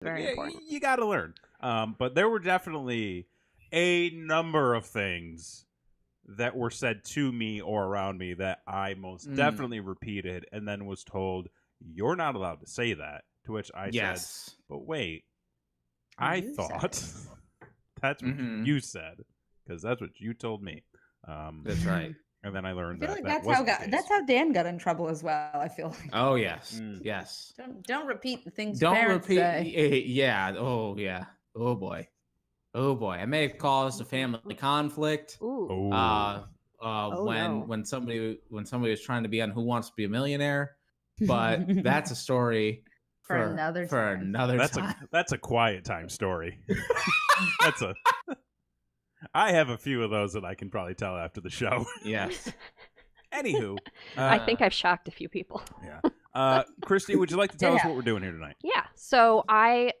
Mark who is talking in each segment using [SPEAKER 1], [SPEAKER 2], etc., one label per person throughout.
[SPEAKER 1] very important.
[SPEAKER 2] You got to learn. But there were definitely a number of things that were said to me or around me that I most definitely repeated and then was told, you're not allowed to say that. To which I said, but wait, I thought that's what you said, because that's what you told me.
[SPEAKER 3] That's right.
[SPEAKER 2] And then I learned
[SPEAKER 4] I feel
[SPEAKER 2] that
[SPEAKER 4] like that's how Dan got in trouble as well. I feel like.
[SPEAKER 3] Oh yes, yes.
[SPEAKER 4] Don't repeat the things.
[SPEAKER 3] Don't
[SPEAKER 4] parents
[SPEAKER 3] repeat.
[SPEAKER 4] say.
[SPEAKER 3] Yeah. Oh yeah. Oh boy. Oh boy. I may have caused a family conflict.
[SPEAKER 1] Ooh.
[SPEAKER 3] When somebody was trying to be on Who Wants to Be a Millionaire, but that's a story for another time.
[SPEAKER 2] That's a quiet time story. I have a few of those that I can probably tell after the show.
[SPEAKER 3] Yes.
[SPEAKER 2] Anywho,
[SPEAKER 1] I think I've shocked a few people.
[SPEAKER 2] Yeah. Christy, would you like to tell us what we're doing here tonight?
[SPEAKER 1] Yeah. So I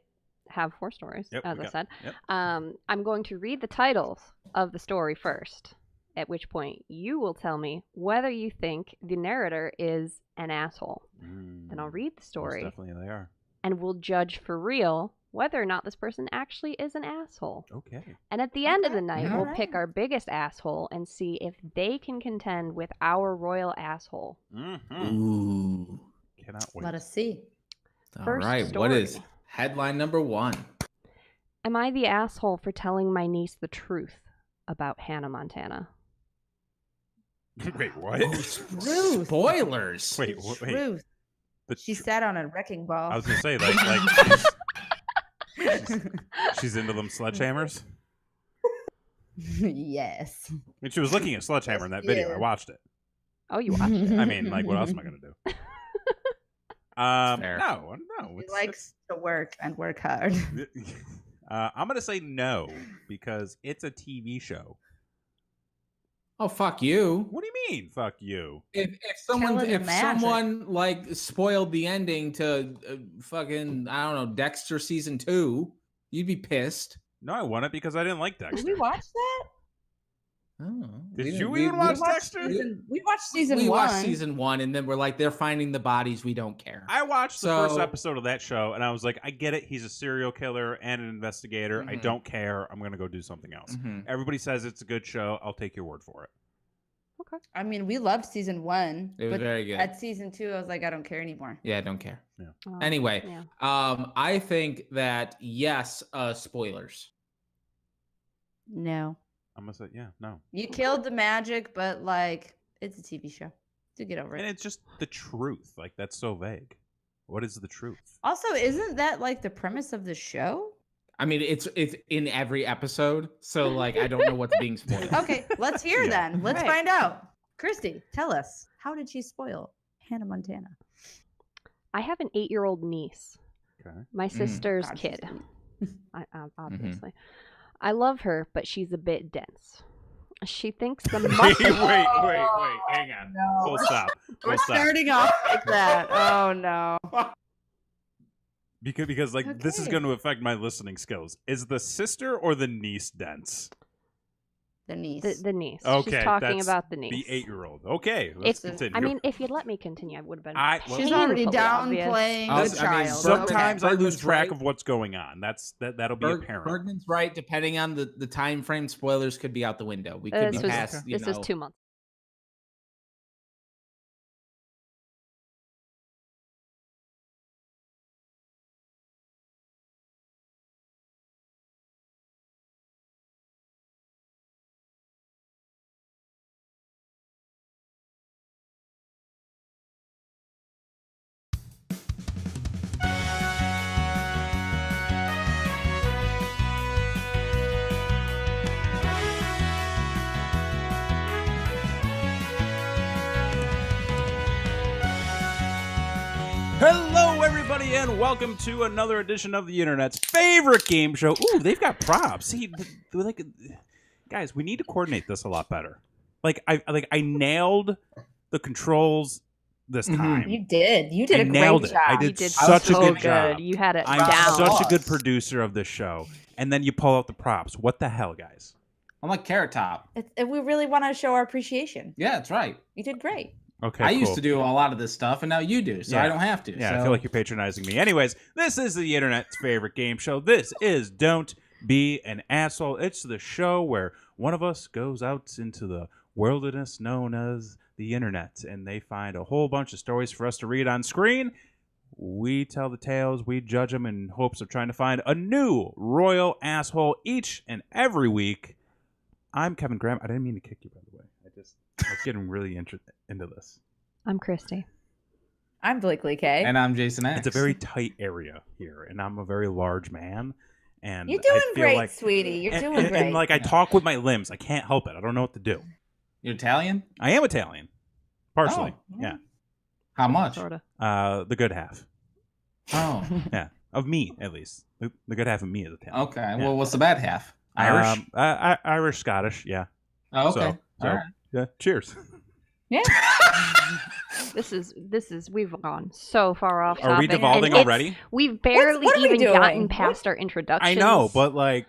[SPEAKER 1] have 4 stories, as I said.
[SPEAKER 2] Yep.
[SPEAKER 1] I'm going to read the titles of the story first, at which point you will tell me whether you think the narrator is an asshole. Then I'll read the story.
[SPEAKER 2] Most definitely they are.
[SPEAKER 1] And we'll judge for real whether or not this person actually is an asshole.
[SPEAKER 2] Okay.
[SPEAKER 1] And at the end of the night, we'll pick our biggest asshole and see if they can contend with our royal asshole.
[SPEAKER 3] Ooh.
[SPEAKER 2] Cannot wait.
[SPEAKER 4] Let us see.
[SPEAKER 3] All right. What is headline number 1?
[SPEAKER 1] Am I the asshole for telling my niece the truth about Hannah Montana?
[SPEAKER 2] Wait, what?
[SPEAKER 4] Ruth.
[SPEAKER 3] Spoilers.
[SPEAKER 2] Wait.
[SPEAKER 4] Ruth. She sat on a wrecking ball.
[SPEAKER 2] I was gonna say she's into them sledgehammers.
[SPEAKER 4] Yes.
[SPEAKER 2] I mean, she was looking at sledgehammer in that video. I watched it.
[SPEAKER 1] Oh, you watched it?
[SPEAKER 2] I mean, like, what else am I gonna do? No.
[SPEAKER 4] He likes to work and work hard.
[SPEAKER 2] I'm gonna say no because it's a TV show.
[SPEAKER 3] Oh, fuck you.
[SPEAKER 2] What do you mean, fuck you?
[SPEAKER 3] If someone like spoiled the ending to fucking, I don't know, Dexter season 2, you'd be pissed.
[SPEAKER 2] No, I won it because I didn't like Dexter.
[SPEAKER 4] Did we watch that?
[SPEAKER 3] Oh,
[SPEAKER 2] Did you even watch Dexter?
[SPEAKER 4] We watched season 1.
[SPEAKER 3] We watched season 1, and then we're like, they're finding the bodies. We don't care.
[SPEAKER 2] I watched the first episode of that show, and I was like, I get it. He's a serial killer and an investigator. I don't care. I'm going to go do something else. Everybody says it's a good show. I'll take your word for it.
[SPEAKER 1] Okay.
[SPEAKER 4] I mean, we loved season 1.
[SPEAKER 3] It was very good.
[SPEAKER 4] At season 2, I was like, I don't care anymore.
[SPEAKER 3] Yeah, I don't care.
[SPEAKER 2] Yeah.
[SPEAKER 3] Anyway, I think that, yes, spoilers.
[SPEAKER 4] No.
[SPEAKER 2] I'm going to say, no.
[SPEAKER 4] You killed the magic, but, like, it's a TV show. So get over it.
[SPEAKER 2] And it's just the truth. Like, that's so vague. What is the truth?
[SPEAKER 4] Also, isn't that, like, the premise of the show?
[SPEAKER 3] I mean, it's in every episode, so, like, I don't know what's being spoiled.
[SPEAKER 4] Okay, let's hear then. Let's find out. Christy, tell us. How did she spoil Hannah Montana?
[SPEAKER 1] I have an 8-year-old niece. Okay. My sister's kid. Obviously. I love her, but she's a bit dense. She thinks the
[SPEAKER 2] wait, hang on. No. Full stop.
[SPEAKER 4] We're starting off like that. Oh, no.
[SPEAKER 2] Because this is going to affect my listening skills. Is the sister or the niece dense?
[SPEAKER 4] The niece.
[SPEAKER 1] The niece.
[SPEAKER 2] Okay,
[SPEAKER 1] she's talking about the niece.
[SPEAKER 2] The 8-year-old. Okay, let's continue.
[SPEAKER 1] I mean, if you'd let me continue, I would have been.
[SPEAKER 4] She's already downplaying the child.
[SPEAKER 2] I mean, sometimes I lose track of what's going on. That'll be apparent.
[SPEAKER 3] Bergman's right. Depending on the time frame, spoilers could be out the window. We could be past.
[SPEAKER 1] This is 2 months.
[SPEAKER 2] Hello, everybody, and welcome to another edition of the internet's favorite game show. Ooh, they've got props. See, guys, we need to coordinate this a lot better. I nailed the controls this time.
[SPEAKER 4] You did. You did a great job.
[SPEAKER 2] I did such a good job.
[SPEAKER 1] You had it
[SPEAKER 2] I'm
[SPEAKER 1] down.
[SPEAKER 2] such a good producer of this show. And then you pull out the props. What the hell, guys?
[SPEAKER 3] I'm like Carrot Top.
[SPEAKER 4] We really want to show our appreciation.
[SPEAKER 3] Yeah, that's right.
[SPEAKER 4] You did great.
[SPEAKER 2] Okay,
[SPEAKER 3] I
[SPEAKER 2] cool.
[SPEAKER 3] used to do a lot of this stuff, and now you do, so I don't have to.
[SPEAKER 2] Yeah,
[SPEAKER 3] so.
[SPEAKER 2] I feel like you're patronizing me. Anyways, this is the internet's favorite game show. This is Don't Be an Asshole. It's the show where one of us goes out into the wilderness known as the internet, and they find a whole bunch of stories for us to read on screen. We tell the tales, we judge them in hopes of trying to find a new royal asshole each and every week. I'm Kevin Graham. I didn't mean to kick you, by the way. I was getting really into this.
[SPEAKER 1] I'm Christy.
[SPEAKER 4] I'm Blakely K.
[SPEAKER 3] And I'm Jason X.
[SPEAKER 2] It's a very tight area here, and I'm a very large man. And
[SPEAKER 4] you're doing great,
[SPEAKER 2] like,
[SPEAKER 4] sweetie. You're doing great.
[SPEAKER 2] And like I talk with my limbs. I can't help it. I don't know what to do.
[SPEAKER 3] You're Italian?
[SPEAKER 2] I am Italian. Partially.
[SPEAKER 3] Oh.
[SPEAKER 2] Yeah.
[SPEAKER 3] How much?
[SPEAKER 1] Sorta.
[SPEAKER 2] The good half.
[SPEAKER 3] Oh.
[SPEAKER 2] Yeah. Of me, at least. The good half of me is Italian.
[SPEAKER 3] Okay.
[SPEAKER 2] Yeah.
[SPEAKER 3] Well, what's the bad half? Irish?
[SPEAKER 2] Irish, Scottish, yeah.
[SPEAKER 3] Oh, okay.
[SPEAKER 2] So,
[SPEAKER 3] all right.
[SPEAKER 2] Yeah. Cheers.
[SPEAKER 4] Yeah.
[SPEAKER 1] This is we've gone so far off topic.
[SPEAKER 2] Are we devolving already?
[SPEAKER 1] We've barely
[SPEAKER 4] what are we
[SPEAKER 1] even
[SPEAKER 4] doing?
[SPEAKER 1] gotten past our introductions.
[SPEAKER 2] I know, but like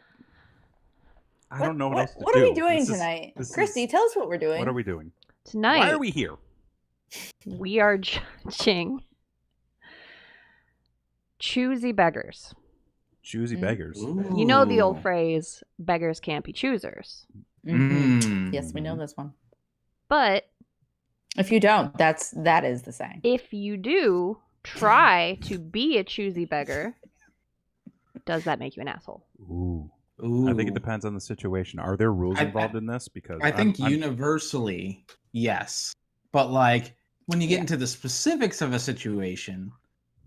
[SPEAKER 2] I don't know what else to do.
[SPEAKER 4] What are we doing tonight? Christy, tell us what we're doing.
[SPEAKER 2] What are we doing?
[SPEAKER 1] Tonight,
[SPEAKER 2] Why are we here?
[SPEAKER 1] we are judging Choosy Beggars.
[SPEAKER 2] Choosy Beggars.
[SPEAKER 3] Ooh.
[SPEAKER 1] You know the old phrase, beggars can't be choosers.
[SPEAKER 3] Mm.
[SPEAKER 4] Yes, we know this one.
[SPEAKER 1] But
[SPEAKER 4] If you don't, that is the saying.
[SPEAKER 1] if you do try to be a choosy beggar, does that make you an asshole?
[SPEAKER 2] Ooh.
[SPEAKER 3] Ooh.
[SPEAKER 2] I think it depends on the situation. Are there rules involved in this? Because
[SPEAKER 3] I think
[SPEAKER 2] I'm
[SPEAKER 3] universally, yes. But like when you get into the specifics of a situation,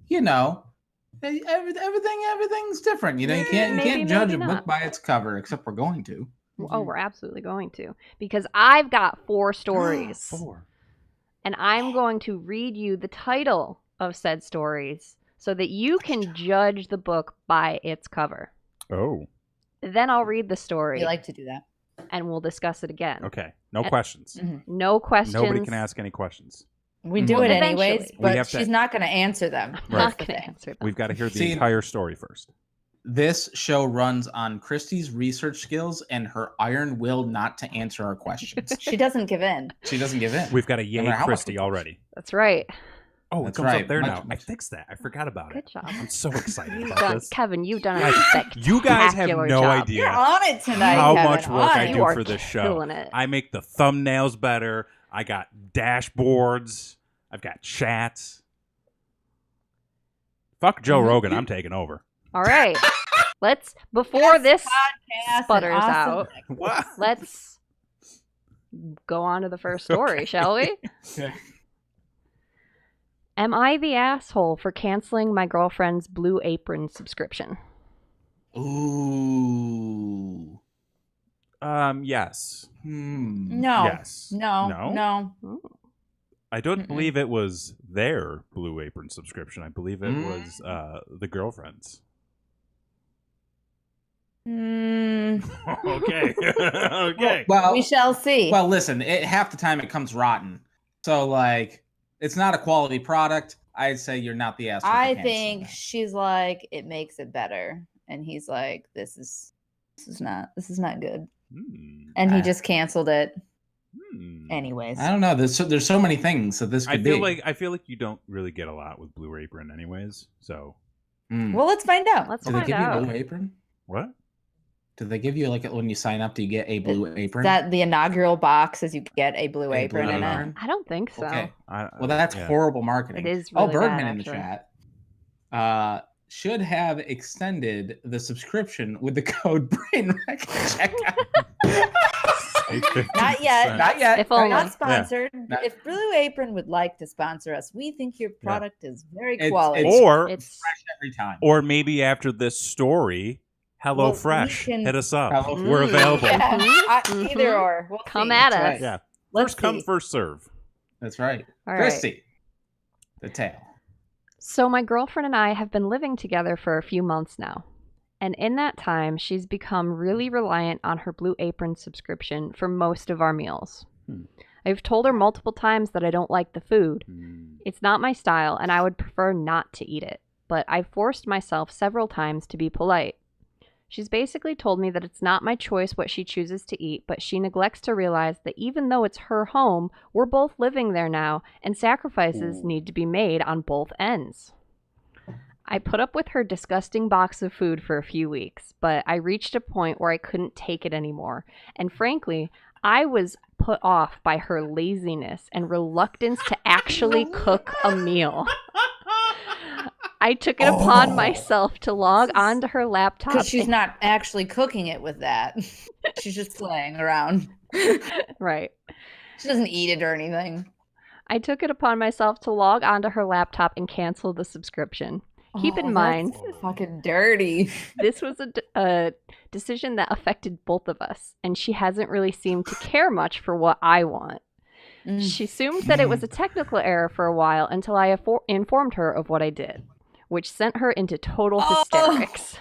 [SPEAKER 3] you know, everything's different. You know, you can't judge a book by its cover, except we're going to.
[SPEAKER 1] Oh, we're absolutely going to. Because I've got 4 stories.
[SPEAKER 2] 4.
[SPEAKER 1] And I'm going to read you the title of said stories so that you can judge the book by its cover.
[SPEAKER 2] Oh.
[SPEAKER 1] Then I'll read the story.
[SPEAKER 4] We like to do that.
[SPEAKER 1] And we'll discuss it again.
[SPEAKER 2] Okay. No questions.
[SPEAKER 1] No questions.
[SPEAKER 2] Nobody can ask any questions.
[SPEAKER 4] We do
[SPEAKER 1] Well,
[SPEAKER 4] it anyways,
[SPEAKER 1] eventually.
[SPEAKER 4] but she's not going to answer them.
[SPEAKER 1] I'm not going to answer them.
[SPEAKER 2] We've got to hear the entire story first.
[SPEAKER 3] This show runs on Christy's research skills and her iron will not to answer our questions.
[SPEAKER 4] She doesn't give in.
[SPEAKER 3] She doesn't give in.
[SPEAKER 2] We've got a
[SPEAKER 3] No
[SPEAKER 2] yay
[SPEAKER 3] matter how
[SPEAKER 2] Christy
[SPEAKER 3] much-
[SPEAKER 2] already.
[SPEAKER 1] That's right.
[SPEAKER 2] Oh, it
[SPEAKER 3] That's
[SPEAKER 2] comes
[SPEAKER 3] right.
[SPEAKER 2] up there
[SPEAKER 3] Much-
[SPEAKER 2] now. I fixed that. I forgot about it.
[SPEAKER 1] Good job.
[SPEAKER 2] I'm so excited
[SPEAKER 1] You've
[SPEAKER 2] about
[SPEAKER 1] done,
[SPEAKER 2] this.
[SPEAKER 1] Kevin, you've done a
[SPEAKER 2] Guys,
[SPEAKER 1] spectacular
[SPEAKER 2] you guys have no
[SPEAKER 1] job.
[SPEAKER 2] idea
[SPEAKER 4] You're on it tonight,
[SPEAKER 2] how
[SPEAKER 4] Kevin.
[SPEAKER 2] much work I
[SPEAKER 1] You
[SPEAKER 2] do
[SPEAKER 1] are
[SPEAKER 2] for this show.
[SPEAKER 1] killing it.
[SPEAKER 2] I make the thumbnails better. I got dashboards. I've got chats. Fuck Joe Rogan. I'm taking over.
[SPEAKER 1] All right. Let's, before this
[SPEAKER 4] Podcast
[SPEAKER 1] sputters
[SPEAKER 4] and
[SPEAKER 1] out,
[SPEAKER 2] What?
[SPEAKER 1] let's go on to the first story, shall we?
[SPEAKER 3] Okay.
[SPEAKER 1] Am I the asshole for canceling my girlfriend's Blue Apron subscription?
[SPEAKER 3] Ooh.
[SPEAKER 2] Yes.
[SPEAKER 4] No.
[SPEAKER 2] Yes.
[SPEAKER 4] No.
[SPEAKER 2] I don't believe it was their Blue Apron subscription. I believe it was the girlfriend's. Okay. Okay.
[SPEAKER 3] Well,
[SPEAKER 4] We shall see.
[SPEAKER 3] Well, listen, half the time it comes rotten. So, like, it's not a quality product. I'd say you're not the asshole.
[SPEAKER 4] I think she's like, it makes it better. And he's like, this is not good. And he just canceled it. Anyways.
[SPEAKER 3] I don't know. There's so many things that this could be.
[SPEAKER 2] I feel like you don't really get a lot with Blue Apron anyways. So
[SPEAKER 4] Well, let's find out.
[SPEAKER 1] Let's
[SPEAKER 3] Do they
[SPEAKER 1] find
[SPEAKER 3] give you a
[SPEAKER 1] out.
[SPEAKER 3] blue apron?
[SPEAKER 2] what?
[SPEAKER 3] Do they give you like when you sign up? Do you get a blue apron?
[SPEAKER 4] That the inaugural box is you get a blue
[SPEAKER 3] A
[SPEAKER 4] apron
[SPEAKER 3] blue
[SPEAKER 4] in
[SPEAKER 3] apron?
[SPEAKER 4] it.
[SPEAKER 1] I don't think so.
[SPEAKER 3] Okay.
[SPEAKER 2] I,
[SPEAKER 3] Well, that's
[SPEAKER 2] yeah.
[SPEAKER 3] horrible marketing.
[SPEAKER 1] It is
[SPEAKER 3] Oh,
[SPEAKER 1] really
[SPEAKER 3] Bergman
[SPEAKER 1] bad,
[SPEAKER 3] in the
[SPEAKER 1] actually.
[SPEAKER 3] chat should have extended the subscription with the code BrainWreck checkout.
[SPEAKER 4] Not yet.
[SPEAKER 3] Not yet.
[SPEAKER 1] If only.
[SPEAKER 4] Not sponsored.
[SPEAKER 3] Yeah.
[SPEAKER 4] If Blue Apron would like to sponsor us, we think your product is very
[SPEAKER 3] It's-
[SPEAKER 4] quality.
[SPEAKER 2] Or
[SPEAKER 1] It's
[SPEAKER 3] Every time.
[SPEAKER 2] or maybe after this story,
[SPEAKER 4] Well,
[SPEAKER 2] HelloFresh,
[SPEAKER 4] we can-
[SPEAKER 2] hit us up.
[SPEAKER 3] Hello-
[SPEAKER 2] We're available.
[SPEAKER 4] Yeah,
[SPEAKER 1] Mhm.
[SPEAKER 4] either or. We'll
[SPEAKER 1] Come
[SPEAKER 4] see.
[SPEAKER 1] at
[SPEAKER 4] That's
[SPEAKER 1] us.
[SPEAKER 4] right.
[SPEAKER 2] Yeah.
[SPEAKER 4] Let's
[SPEAKER 2] First come,
[SPEAKER 4] see.
[SPEAKER 2] first serve.
[SPEAKER 3] That's right.
[SPEAKER 1] all right.
[SPEAKER 3] Christy, the tale.
[SPEAKER 1] So my girlfriend and I have been living together for a few months now. And in that time, she's become really reliant on her Blue Apron subscription for most of our meals. I've told her multiple times that I don't like the food. It's not my style, and I would prefer not to eat it. But I've forced myself several times to be polite. She's basically told me that it's not my choice what she chooses to eat, but she neglects to realize that even though it's her home, we're both living there now, and sacrifices need to be made on both ends. I put up with her disgusting box of food for a few weeks, but I reached a point where I couldn't take it anymore. And frankly, I was put off by her laziness and reluctance to actually cook a meal. I took it upon myself to log onto her laptop.
[SPEAKER 4] Because she's not actually cooking it with that. She's just playing around.
[SPEAKER 1] Right.
[SPEAKER 4] She doesn't eat it or anything.
[SPEAKER 1] I took it upon myself to log onto her laptop and cancel the subscription. Keep in mind,
[SPEAKER 4] that's fucking dirty.
[SPEAKER 1] This was a decision that affected both of us, and she hasn't really seemed to care much for what I want. She assumed that it was a technical error for a while until I informed her of what I did, which sent her into total hysterics.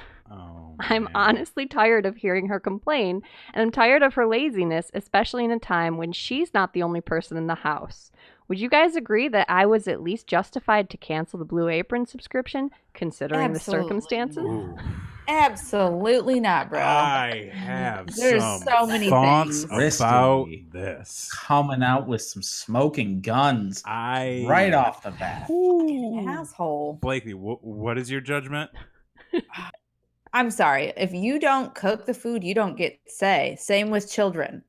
[SPEAKER 1] I'm honestly tired of hearing her complain, and I'm tired of her laziness, especially in a time when she's not the only person in the house. Would you guys agree that I was at least justified to cancel the Blue Apron subscription, considering the circumstances?
[SPEAKER 4] Absolutely not, bro.
[SPEAKER 2] I have
[SPEAKER 4] There's so many things
[SPEAKER 2] about this.
[SPEAKER 3] Coming out with some smoking guns right off the bat.
[SPEAKER 4] Asshole.
[SPEAKER 2] Blakely, what is your judgment?
[SPEAKER 4] I'm sorry. If you don't cook the food, you don't get say. Same with children.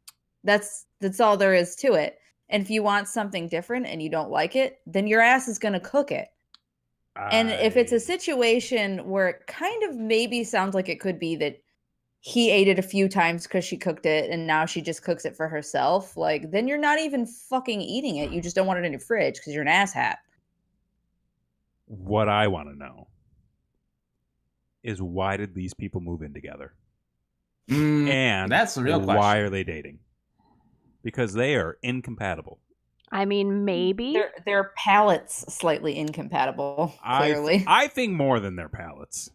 [SPEAKER 4] That's all there is to it. And if you want something different and you don't like it, then your ass is going to cook it. And if it's a situation where it kind of maybe sounds like it could be that he ate it a few times because she cooked it and now she just cooks it for herself, like, then you're not even fucking eating it. You just don't want it in your fridge because you're an asshat.
[SPEAKER 2] What I want to know is, why did these people move in together? And
[SPEAKER 3] that's the real question.
[SPEAKER 2] Why are they dating? Because they are incompatible.
[SPEAKER 1] I mean, maybe.
[SPEAKER 4] Their palates slightly incompatible, clearly.
[SPEAKER 2] I think more than their palates.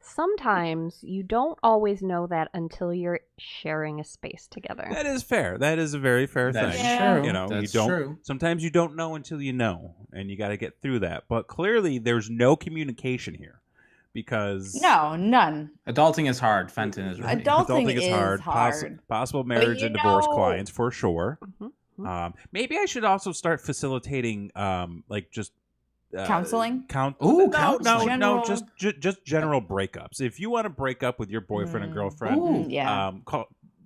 [SPEAKER 1] Sometimes you don't always know that until you're sharing a space together.
[SPEAKER 2] That is fair. That is a very fair thing.
[SPEAKER 3] True.
[SPEAKER 2] You know,
[SPEAKER 3] That's
[SPEAKER 2] you don't.
[SPEAKER 3] True.
[SPEAKER 2] Sometimes you don't know until you know, and you got to get through that. But clearly, there's no communication here, because
[SPEAKER 4] none.
[SPEAKER 3] Adulting is hard. Fenton is right.
[SPEAKER 4] Adulting is hard.
[SPEAKER 2] Possible marriage and divorce clients for sure.
[SPEAKER 1] Mm-hmm.
[SPEAKER 2] Maybe I should also start facilitating, like, just
[SPEAKER 4] counseling.
[SPEAKER 2] Counseling. No, just general breakups. If you want to break up with your boyfriend and girlfriend,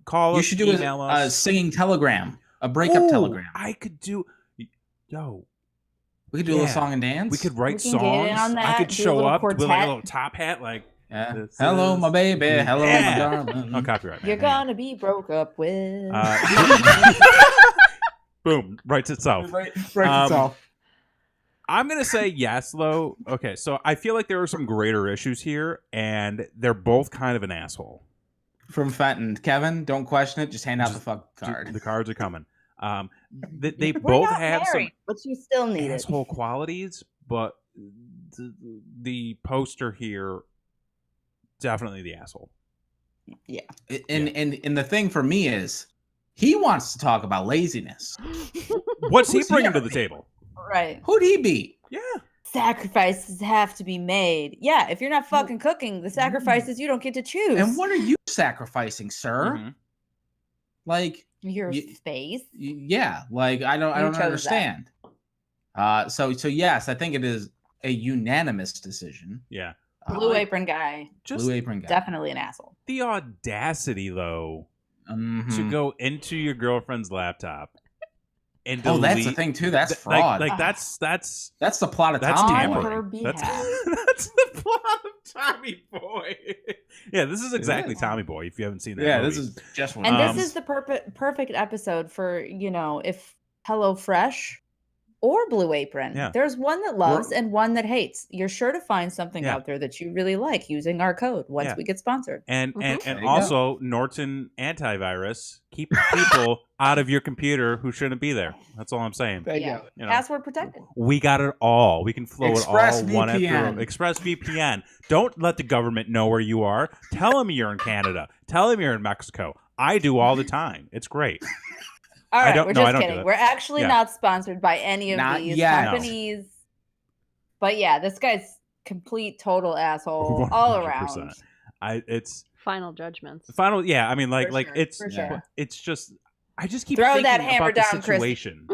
[SPEAKER 2] call us.
[SPEAKER 3] You should do a singing telegram, a breakup telegram.
[SPEAKER 2] I could do.
[SPEAKER 3] We could do a little song and dance.
[SPEAKER 2] We could write songs. I could show up with like a little top hat, like.
[SPEAKER 3] Hello, my baby. Hello, my darling.
[SPEAKER 2] No copyright.
[SPEAKER 4] You're gonna be broke up with.
[SPEAKER 2] Boom, writes itself.
[SPEAKER 3] Writes itself.
[SPEAKER 2] I'm going to say yes, though. Okay, so I feel like there are some greater issues here, and they're both kind of an asshole.
[SPEAKER 3] From Fenton. Kevin, don't question it. Just hand out the fuck card.
[SPEAKER 2] The cards are coming. They both have some
[SPEAKER 4] but you still need
[SPEAKER 2] asshole qualities, but the poster here, definitely the asshole.
[SPEAKER 4] Yeah.
[SPEAKER 3] And the thing for me is, he wants to talk about laziness.
[SPEAKER 2] What's he bringing to the table?
[SPEAKER 4] Right.
[SPEAKER 3] Who'd he be?
[SPEAKER 2] Yeah.
[SPEAKER 4] Sacrifices have to be made. Yeah, if you're not fucking cooking, the sacrifices you don't get to choose.
[SPEAKER 3] And what are you sacrificing, sir?
[SPEAKER 2] Mm-hmm.
[SPEAKER 3] Like
[SPEAKER 4] your space?
[SPEAKER 3] Yeah, like I don't understand. So yes, I think it is a unanimous decision.
[SPEAKER 2] Yeah.
[SPEAKER 4] Blue Apron guy.
[SPEAKER 3] Blue Apron guy.
[SPEAKER 4] Definitely an asshole.
[SPEAKER 2] The audacity, though, to go into your girlfriend's laptop and delete.
[SPEAKER 3] That's the thing too. That's fraud.
[SPEAKER 2] That's
[SPEAKER 3] the plot of
[SPEAKER 2] Tommy
[SPEAKER 3] Boy.
[SPEAKER 2] That's the plot of Tommy Boy. Yeah, this is exactly Tommy Boy. If you haven't seen that, movie.
[SPEAKER 3] This is just one.
[SPEAKER 4] And this is the perfect episode for, if HelloFresh or Blue Apron.
[SPEAKER 2] Yeah.
[SPEAKER 4] There's one that loves and one that hates. You're sure to find something out there that you really like using our code once we get sponsored.
[SPEAKER 2] And also Norton antivirus. Keep people out of your computer who shouldn't be there. That's all I'm saying.
[SPEAKER 4] Password protected.
[SPEAKER 2] We got it all. We can flow it all one after
[SPEAKER 3] VPN.
[SPEAKER 2] ExpressVPN. Don't let the government know where you are. Tell them you're in Canada. Tell them you're in Mexico. I do all the time. It's great.
[SPEAKER 4] All right, we're just kidding. We're actually not sponsored by any of these companies. No. But yeah, this guy's complete, total asshole
[SPEAKER 2] 100%.
[SPEAKER 4] all around.
[SPEAKER 2] It's
[SPEAKER 1] final judgments.
[SPEAKER 2] Final, yeah. I mean, it's just I just keep thinking
[SPEAKER 4] that hammer
[SPEAKER 2] about
[SPEAKER 4] down,
[SPEAKER 2] the situation.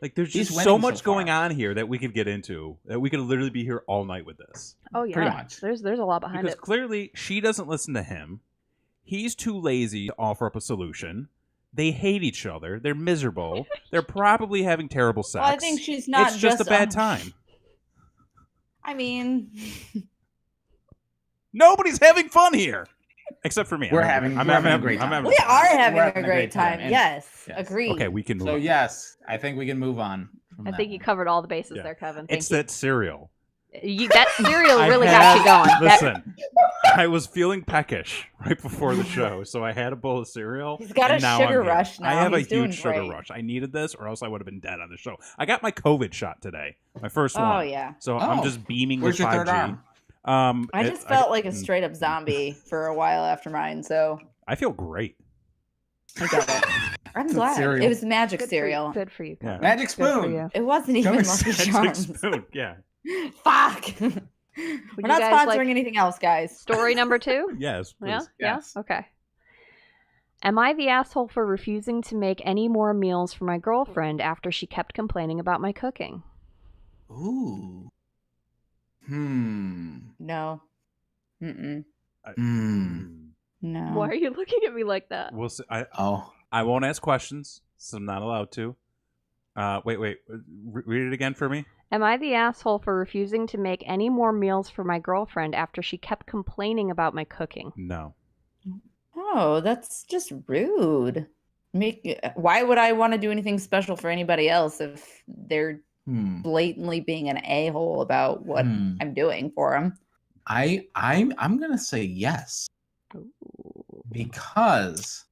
[SPEAKER 2] Like, there's just so much going on here that we could get into. That we could literally be here all night with this.
[SPEAKER 1] Oh yeah,
[SPEAKER 3] pretty much.
[SPEAKER 1] There's a lot behind it.
[SPEAKER 2] Because clearly she doesn't listen to him. He's too lazy to offer up a solution. They hate each other. They're miserable. They're probably having terrible sex.
[SPEAKER 4] Well, I think she's not.
[SPEAKER 2] It's just a bad time.
[SPEAKER 4] I mean,
[SPEAKER 2] nobody's having fun here. Except for me.
[SPEAKER 3] We're having a great time.
[SPEAKER 4] We are having a great time. Yes. Agreed.
[SPEAKER 2] Okay, we can move
[SPEAKER 3] on.
[SPEAKER 2] So
[SPEAKER 3] yes, I think we can move on.
[SPEAKER 1] I think you covered all the bases there, Kevin.
[SPEAKER 2] It's that cereal.
[SPEAKER 1] That cereal really got you going.
[SPEAKER 2] Listen, I was feeling peckish right before the show, so I had a bowl of cereal.
[SPEAKER 4] He's got a sugar rush now.
[SPEAKER 2] I have a huge sugar rush. I needed this, or else I would have been dead on the show. I got my COVID shot today, my first one.
[SPEAKER 4] Oh yeah.
[SPEAKER 2] So I'm just beaming with 5G.
[SPEAKER 3] Where's your third arm?
[SPEAKER 4] I just felt like a straight up zombie for a while after mine, so
[SPEAKER 2] I feel great.
[SPEAKER 4] I get it. I'm glad. It was magic cereal.
[SPEAKER 1] Good for you.
[SPEAKER 2] Yeah.
[SPEAKER 3] Magic spoon.
[SPEAKER 4] It wasn't even Lucky Charms.
[SPEAKER 2] Magic spoon. Yeah.
[SPEAKER 4] Fuck. We're not sponsoring anything else, guys.
[SPEAKER 1] Story number 2?
[SPEAKER 2] Yes. Please.
[SPEAKER 1] Yeah. Okay. Am I the asshole for refusing to make any more meals for my girlfriend after she kept complaining about my cooking?
[SPEAKER 3] Ooh.
[SPEAKER 4] No.
[SPEAKER 3] Mm-mm. No.
[SPEAKER 1] Why are you looking at me like that?
[SPEAKER 2] We'll see. I won't ask questions, so I'm not allowed to. Wait. Read it again for me.
[SPEAKER 1] Am I the asshole for refusing to make any more meals for my girlfriend after she kept complaining about my cooking?
[SPEAKER 2] No.
[SPEAKER 4] Oh, that's just rude. Why would I want to do anything special for anybody else if they're blatantly being an a-hole about what I'm doing for them?
[SPEAKER 3] I'm gonna say yes.
[SPEAKER 1] Ooh.
[SPEAKER 3] Because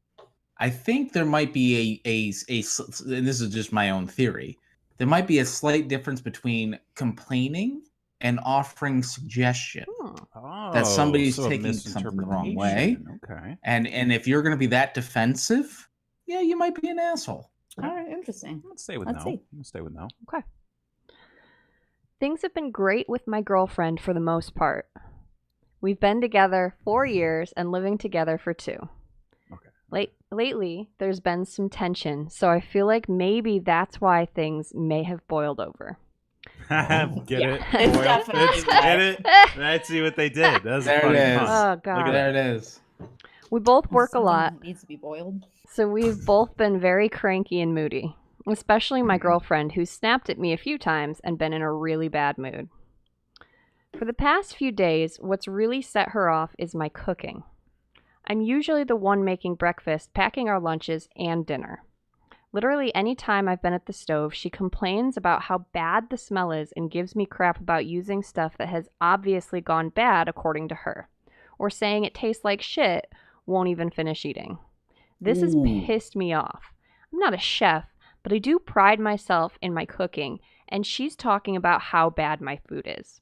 [SPEAKER 3] I think there might be a and this is just my own theory. There might be a slight difference between complaining and offering suggestion. That somebody's taking something the wrong way.
[SPEAKER 2] Okay.
[SPEAKER 3] And if you're going to be that defensive, yeah, you might be an asshole.
[SPEAKER 4] All right, interesting.
[SPEAKER 2] Let's stay with
[SPEAKER 4] no.
[SPEAKER 2] Let's stay with no.
[SPEAKER 1] Okay. Things have been great with my girlfriend for the most part. We've been together 4 years and living together for 2. Lately, there's been some tension, so I feel like maybe that's why things may have boiled over.
[SPEAKER 2] Get it?
[SPEAKER 4] It's definitely
[SPEAKER 2] get it? Let's see what they did. That's
[SPEAKER 3] there
[SPEAKER 2] funny.
[SPEAKER 3] it is.
[SPEAKER 1] Oh, God.
[SPEAKER 3] Look at there it is.
[SPEAKER 1] We both work a lot.
[SPEAKER 4] Needs to be boiled.
[SPEAKER 1] So we've both been very cranky and moody, especially my girlfriend, who's snapped at me a few times and been in a really bad mood. For the past few days, what's really set her off is my cooking. I'm usually the one making breakfast, packing our lunches, and dinner. Literally any time I've been at the stove, she complains about how bad the smell is and gives me crap about using stuff that has obviously gone bad according to her, or saying it tastes like shit, won't even finish eating. This has pissed me off. I'm not a chef, but I do pride myself in my cooking, and she's talking about how bad my food is.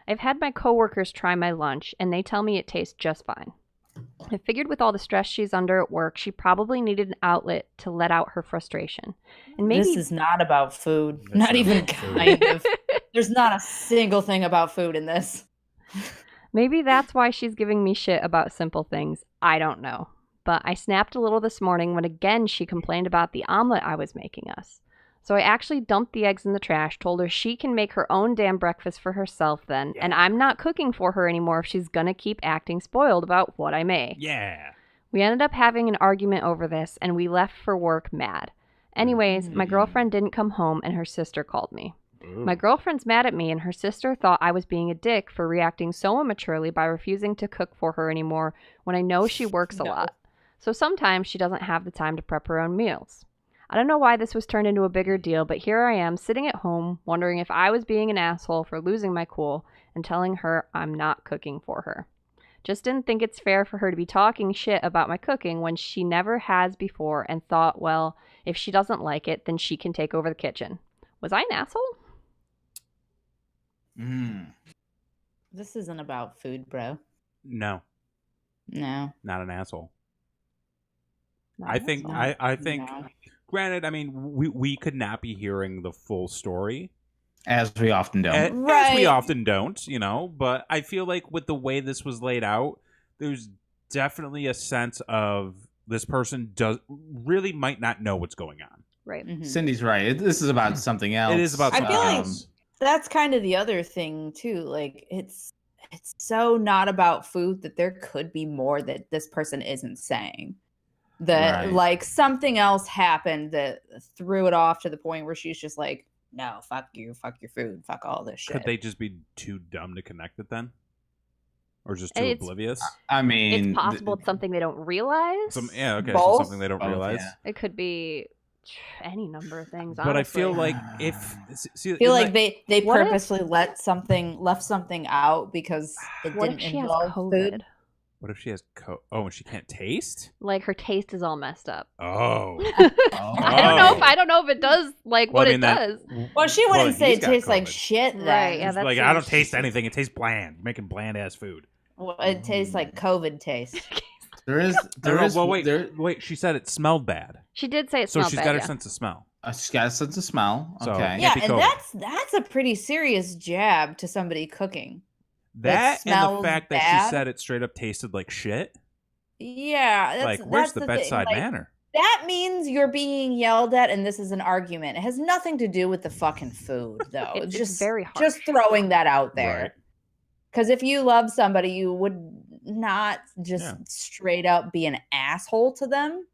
[SPEAKER 1] I've had my coworkers try my lunch, and they tell me it tastes just fine. I figured with all the stress she's under at work, she probably needed an outlet to let out her frustration. And maybe
[SPEAKER 4] this is not about food. Not even kind of. There's not a single thing about food in this.
[SPEAKER 1] Maybe that's why she's giving me shit about simple things. I don't know. But I snapped a little this morning when again she complained about the omelet I was making us. So I actually dumped the eggs in the trash, told her she can make her own damn breakfast for herself then, and I'm not cooking for her anymore if she's gonna keep acting spoiled about what I make.
[SPEAKER 2] Yeah.
[SPEAKER 1] We ended up having an argument over this, and we left for work mad. Anyways, my girlfriend didn't come home, and her sister called me.
[SPEAKER 2] Ooh.
[SPEAKER 1] My girlfriend's mad at me, and her sister thought I was being a dick for reacting so immaturely by refusing to cook for her anymore when I know she works a lot. So sometimes she doesn't have the time to prep her own meals. I don't know why this was turned into a bigger deal, but here I am sitting at home wondering if I was being an asshole for losing my cool and telling her I'm not cooking for her. Just didn't think it's fair for her to be talking shit about my cooking when she never has before and thought, well, if she doesn't like it, then she can take over the kitchen. Was I an asshole?
[SPEAKER 4] This isn't about food, bro.
[SPEAKER 2] No.
[SPEAKER 4] No.
[SPEAKER 2] Not an asshole.
[SPEAKER 1] Not
[SPEAKER 2] I think.
[SPEAKER 4] No.
[SPEAKER 2] Granted, I mean, we could not be hearing the full story.
[SPEAKER 3] As we often don't.
[SPEAKER 2] As we often don't, you know. But I feel like with the way this was laid out, there's definitely a sense of this person might not know what's going on.
[SPEAKER 1] Right.
[SPEAKER 4] Mhm.
[SPEAKER 3] Cindy's right. This is about something else.
[SPEAKER 2] It is about
[SPEAKER 4] I
[SPEAKER 2] something
[SPEAKER 4] feel like
[SPEAKER 2] else.
[SPEAKER 4] that's kind of the other thing too. Like it's so not about food that there could be more that this person isn't saying. That
[SPEAKER 3] Right.
[SPEAKER 4] like something else happened that threw it off to the point where she's just like, no, fuck you, fuck your food, fuck all this shit.
[SPEAKER 2] Could they just be too dumb to connect it then? Or just too
[SPEAKER 1] It's-
[SPEAKER 2] oblivious?
[SPEAKER 3] I mean,
[SPEAKER 1] It's possible it's something they don't realize.
[SPEAKER 2] Okay, so
[SPEAKER 4] Both?
[SPEAKER 2] something they don't
[SPEAKER 3] Both,
[SPEAKER 2] realize.
[SPEAKER 3] yeah.
[SPEAKER 1] It could be any number of things.
[SPEAKER 2] But I feel
[SPEAKER 1] honestly.
[SPEAKER 2] like if
[SPEAKER 4] I feel like they
[SPEAKER 1] What if-
[SPEAKER 4] purposely left something out because it
[SPEAKER 1] What
[SPEAKER 4] didn't
[SPEAKER 1] if she has
[SPEAKER 4] involve
[SPEAKER 1] COVID?
[SPEAKER 4] food.
[SPEAKER 2] what if she has and she can't taste?
[SPEAKER 1] Like her taste is all messed up.
[SPEAKER 2] Oh.
[SPEAKER 1] I don't know if it does like what it does.
[SPEAKER 4] Well, she wouldn't say
[SPEAKER 2] he's
[SPEAKER 4] it
[SPEAKER 2] got
[SPEAKER 4] tastes like
[SPEAKER 2] COVID.
[SPEAKER 4] shit. Then.
[SPEAKER 1] Right, yeah,
[SPEAKER 2] She's
[SPEAKER 1] that's
[SPEAKER 2] like,
[SPEAKER 1] what
[SPEAKER 2] I don't
[SPEAKER 1] she-
[SPEAKER 2] taste anything. It tastes bland. You're making bland ass food.
[SPEAKER 4] Well, it tastes like COVID taste.
[SPEAKER 3] there is.
[SPEAKER 2] Wait. She said it smelled bad,
[SPEAKER 1] She did say it
[SPEAKER 2] so
[SPEAKER 1] smelled
[SPEAKER 2] she's
[SPEAKER 1] bad,
[SPEAKER 2] got her
[SPEAKER 1] yeah.
[SPEAKER 2] sense of smell.
[SPEAKER 3] She's got a sense of smell.
[SPEAKER 2] So,
[SPEAKER 3] Okay.
[SPEAKER 4] Yeah,
[SPEAKER 2] be
[SPEAKER 4] and
[SPEAKER 2] COVID.
[SPEAKER 4] that's a pretty serious jab to somebody cooking.
[SPEAKER 2] That and the
[SPEAKER 4] smells
[SPEAKER 2] fact that
[SPEAKER 4] bad.
[SPEAKER 2] she said it straight up tasted like shit.
[SPEAKER 4] Yeah, that's,
[SPEAKER 2] Like, where's
[SPEAKER 4] that's
[SPEAKER 2] the
[SPEAKER 4] thing,
[SPEAKER 2] bedside
[SPEAKER 4] like,
[SPEAKER 2] manner?
[SPEAKER 4] That means you're being yelled at, and this is an argument. It has nothing to do with the fucking food, though.
[SPEAKER 1] It's
[SPEAKER 4] just
[SPEAKER 1] very harsh.
[SPEAKER 4] just throwing that out
[SPEAKER 2] Right.
[SPEAKER 4] there. Because if you love somebody, you would not just straight up be an asshole to them.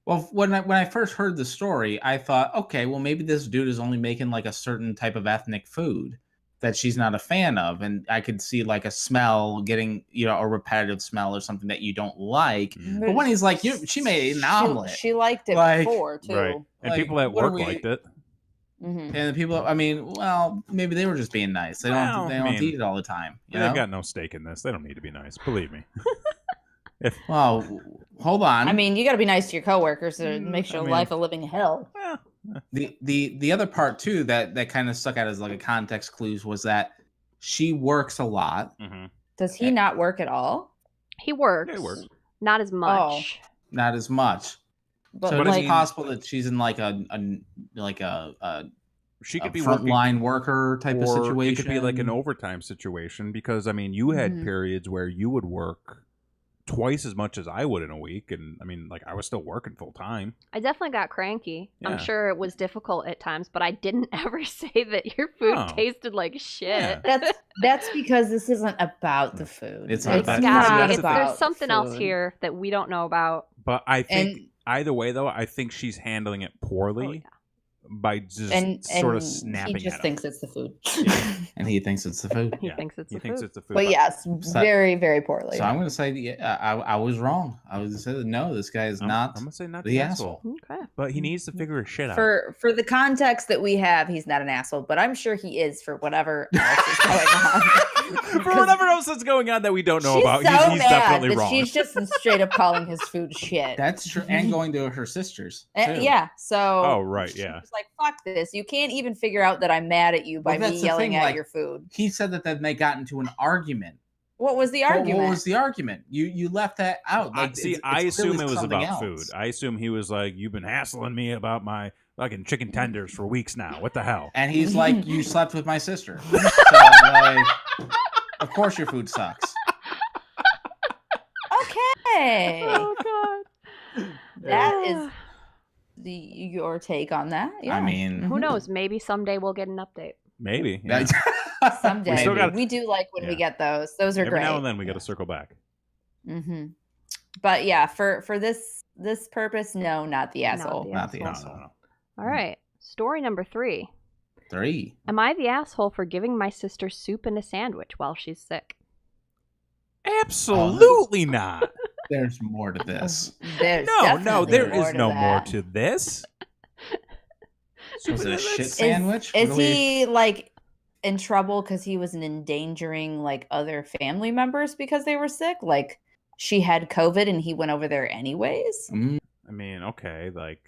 [SPEAKER 3] Well, when I first heard the story, I thought, okay, well, maybe this dude is only making like a certain type of ethnic food that she's not a fan of, and I could see like a smell getting, a repetitive smell or something that you don't like.
[SPEAKER 2] Mm.
[SPEAKER 3] But when he's like, she made an omelet,
[SPEAKER 4] She liked it
[SPEAKER 3] Like-
[SPEAKER 4] before too.
[SPEAKER 2] Right. And
[SPEAKER 3] Like,
[SPEAKER 2] people at
[SPEAKER 3] what are
[SPEAKER 2] work
[SPEAKER 3] we-
[SPEAKER 2] liked it.
[SPEAKER 4] Mhm.
[SPEAKER 3] and the people, I mean, well, maybe they were just being nice. They don't,
[SPEAKER 2] Well,
[SPEAKER 3] they don't
[SPEAKER 2] I
[SPEAKER 3] have to
[SPEAKER 2] mean,
[SPEAKER 3] eat it all the time. You
[SPEAKER 2] They've
[SPEAKER 3] know?
[SPEAKER 2] got no stake in this. They don't need to be nice. Believe me.
[SPEAKER 3] Well, hold on.
[SPEAKER 4] I mean, you got to be nice to your coworkers to make your
[SPEAKER 2] I mean-
[SPEAKER 4] life a living hell.
[SPEAKER 2] Well,
[SPEAKER 3] the other part too that kind of stuck out as like a context clues was that she works a lot,
[SPEAKER 2] mhm.
[SPEAKER 4] Does he not work at all?
[SPEAKER 1] He works.
[SPEAKER 2] Yeah, he works.
[SPEAKER 1] Not as much.
[SPEAKER 3] not as much.
[SPEAKER 4] But
[SPEAKER 3] So
[SPEAKER 2] But
[SPEAKER 3] it's
[SPEAKER 2] I mean-
[SPEAKER 3] possible that she's in like a
[SPEAKER 2] She could be
[SPEAKER 3] frontline worker type of
[SPEAKER 2] or
[SPEAKER 3] situation.
[SPEAKER 2] It could be like an overtime situation because I mean, you had
[SPEAKER 4] Mhm.
[SPEAKER 2] periods where you would work twice as much as I would in a week, and I mean, like I was still working full time.
[SPEAKER 1] I definitely got cranky.
[SPEAKER 2] Yeah.
[SPEAKER 1] I'm sure it was difficult at times, but I didn't ever say that your food
[SPEAKER 2] No.
[SPEAKER 1] tasted like shit.
[SPEAKER 2] Yeah.
[SPEAKER 4] that's because this isn't about the food.
[SPEAKER 3] It's
[SPEAKER 1] It's
[SPEAKER 3] not-
[SPEAKER 1] gotta
[SPEAKER 2] that's
[SPEAKER 1] be.
[SPEAKER 2] the thing.
[SPEAKER 1] There's something else
[SPEAKER 4] food.
[SPEAKER 1] here that we don't know about.
[SPEAKER 2] But I think
[SPEAKER 4] And
[SPEAKER 2] either way, though, I think she's handling it poorly
[SPEAKER 1] Oh, yeah.
[SPEAKER 2] by just
[SPEAKER 4] and
[SPEAKER 2] sort of
[SPEAKER 4] he
[SPEAKER 2] snapping
[SPEAKER 4] just
[SPEAKER 2] at him.
[SPEAKER 4] thinks it's the food.
[SPEAKER 3] and he thinks it's the food.
[SPEAKER 1] He
[SPEAKER 2] Yeah.
[SPEAKER 1] thinks it's
[SPEAKER 2] He
[SPEAKER 1] the
[SPEAKER 2] thinks
[SPEAKER 1] food.
[SPEAKER 2] it's the food.
[SPEAKER 4] But yes,
[SPEAKER 3] So-
[SPEAKER 4] very, very poorly.
[SPEAKER 3] So I'm going to say I was wrong. I was say no. This guy is
[SPEAKER 2] I'm
[SPEAKER 3] not
[SPEAKER 2] gonna say not
[SPEAKER 3] the asshole.
[SPEAKER 1] Okay.
[SPEAKER 2] but he needs to figure his shit out.
[SPEAKER 4] For the context that we have, he's not an asshole, but I'm sure he is for whatever else is going on.
[SPEAKER 2] For whatever else that's going on that we don't know
[SPEAKER 4] She's
[SPEAKER 2] about,
[SPEAKER 4] so
[SPEAKER 2] he's
[SPEAKER 4] mad
[SPEAKER 2] definitely
[SPEAKER 4] that
[SPEAKER 2] wrong.
[SPEAKER 4] she's just straight up calling his food shit.
[SPEAKER 3] That's true. And going to her sisters. too.
[SPEAKER 4] Yeah, so
[SPEAKER 2] Oh, right, yeah.
[SPEAKER 4] she's like, fuck this. You can't even figure out that I'm mad at you by
[SPEAKER 3] Well, that's
[SPEAKER 4] me
[SPEAKER 3] the
[SPEAKER 4] yelling
[SPEAKER 3] thing,
[SPEAKER 4] at
[SPEAKER 3] like-
[SPEAKER 4] your food.
[SPEAKER 3] He said that then they got into an argument.
[SPEAKER 4] What was the
[SPEAKER 3] Well,
[SPEAKER 4] argument?
[SPEAKER 3] what was the argument? You left that out.
[SPEAKER 2] I
[SPEAKER 3] Like,
[SPEAKER 2] I
[SPEAKER 3] it's
[SPEAKER 2] assume
[SPEAKER 3] clearly
[SPEAKER 2] it was
[SPEAKER 3] something
[SPEAKER 2] about
[SPEAKER 3] else.
[SPEAKER 2] food. I assume he was like, "You've been hassling me about my fucking chicken tenders for weeks now. What the hell?"
[SPEAKER 3] And he's like, "You slept with my sister." So, like, of course, your food sucks.
[SPEAKER 4] Okay.
[SPEAKER 1] Oh god.
[SPEAKER 4] That is your take on that. Yeah.
[SPEAKER 3] I mean,
[SPEAKER 1] Who knows? Maybe someday we'll get an update.
[SPEAKER 2] Maybe. Yeah.
[SPEAKER 4] someday.
[SPEAKER 2] We still
[SPEAKER 4] We,
[SPEAKER 2] gotta-
[SPEAKER 4] do like when we
[SPEAKER 2] Yeah.
[SPEAKER 4] get those. Those are
[SPEAKER 2] Every
[SPEAKER 4] great.
[SPEAKER 2] now and then we got to circle back.
[SPEAKER 4] Mm-hmm. But yeah, for this purpose, no, not the
[SPEAKER 1] Not
[SPEAKER 4] asshole.
[SPEAKER 1] the
[SPEAKER 3] Not the
[SPEAKER 2] No,
[SPEAKER 3] asshole.
[SPEAKER 2] no, no.
[SPEAKER 1] All right. Story number 3.
[SPEAKER 3] 3.
[SPEAKER 1] Am I the asshole for giving my sister soup in a sandwich while she's sick?
[SPEAKER 2] Absolutely not.
[SPEAKER 3] There's more to this.
[SPEAKER 4] There's
[SPEAKER 2] No,
[SPEAKER 4] definitely
[SPEAKER 2] there
[SPEAKER 4] more
[SPEAKER 2] is
[SPEAKER 4] to
[SPEAKER 2] no more
[SPEAKER 4] that.
[SPEAKER 2] to this.
[SPEAKER 3] Was it a shit
[SPEAKER 2] That's-
[SPEAKER 3] sandwich?
[SPEAKER 4] Is
[SPEAKER 3] What do we-
[SPEAKER 4] he like in trouble because he was endangering like other family members because they were sick? Like she had COVID and he went over there anyways?
[SPEAKER 3] Mm,
[SPEAKER 2] I mean, okay, like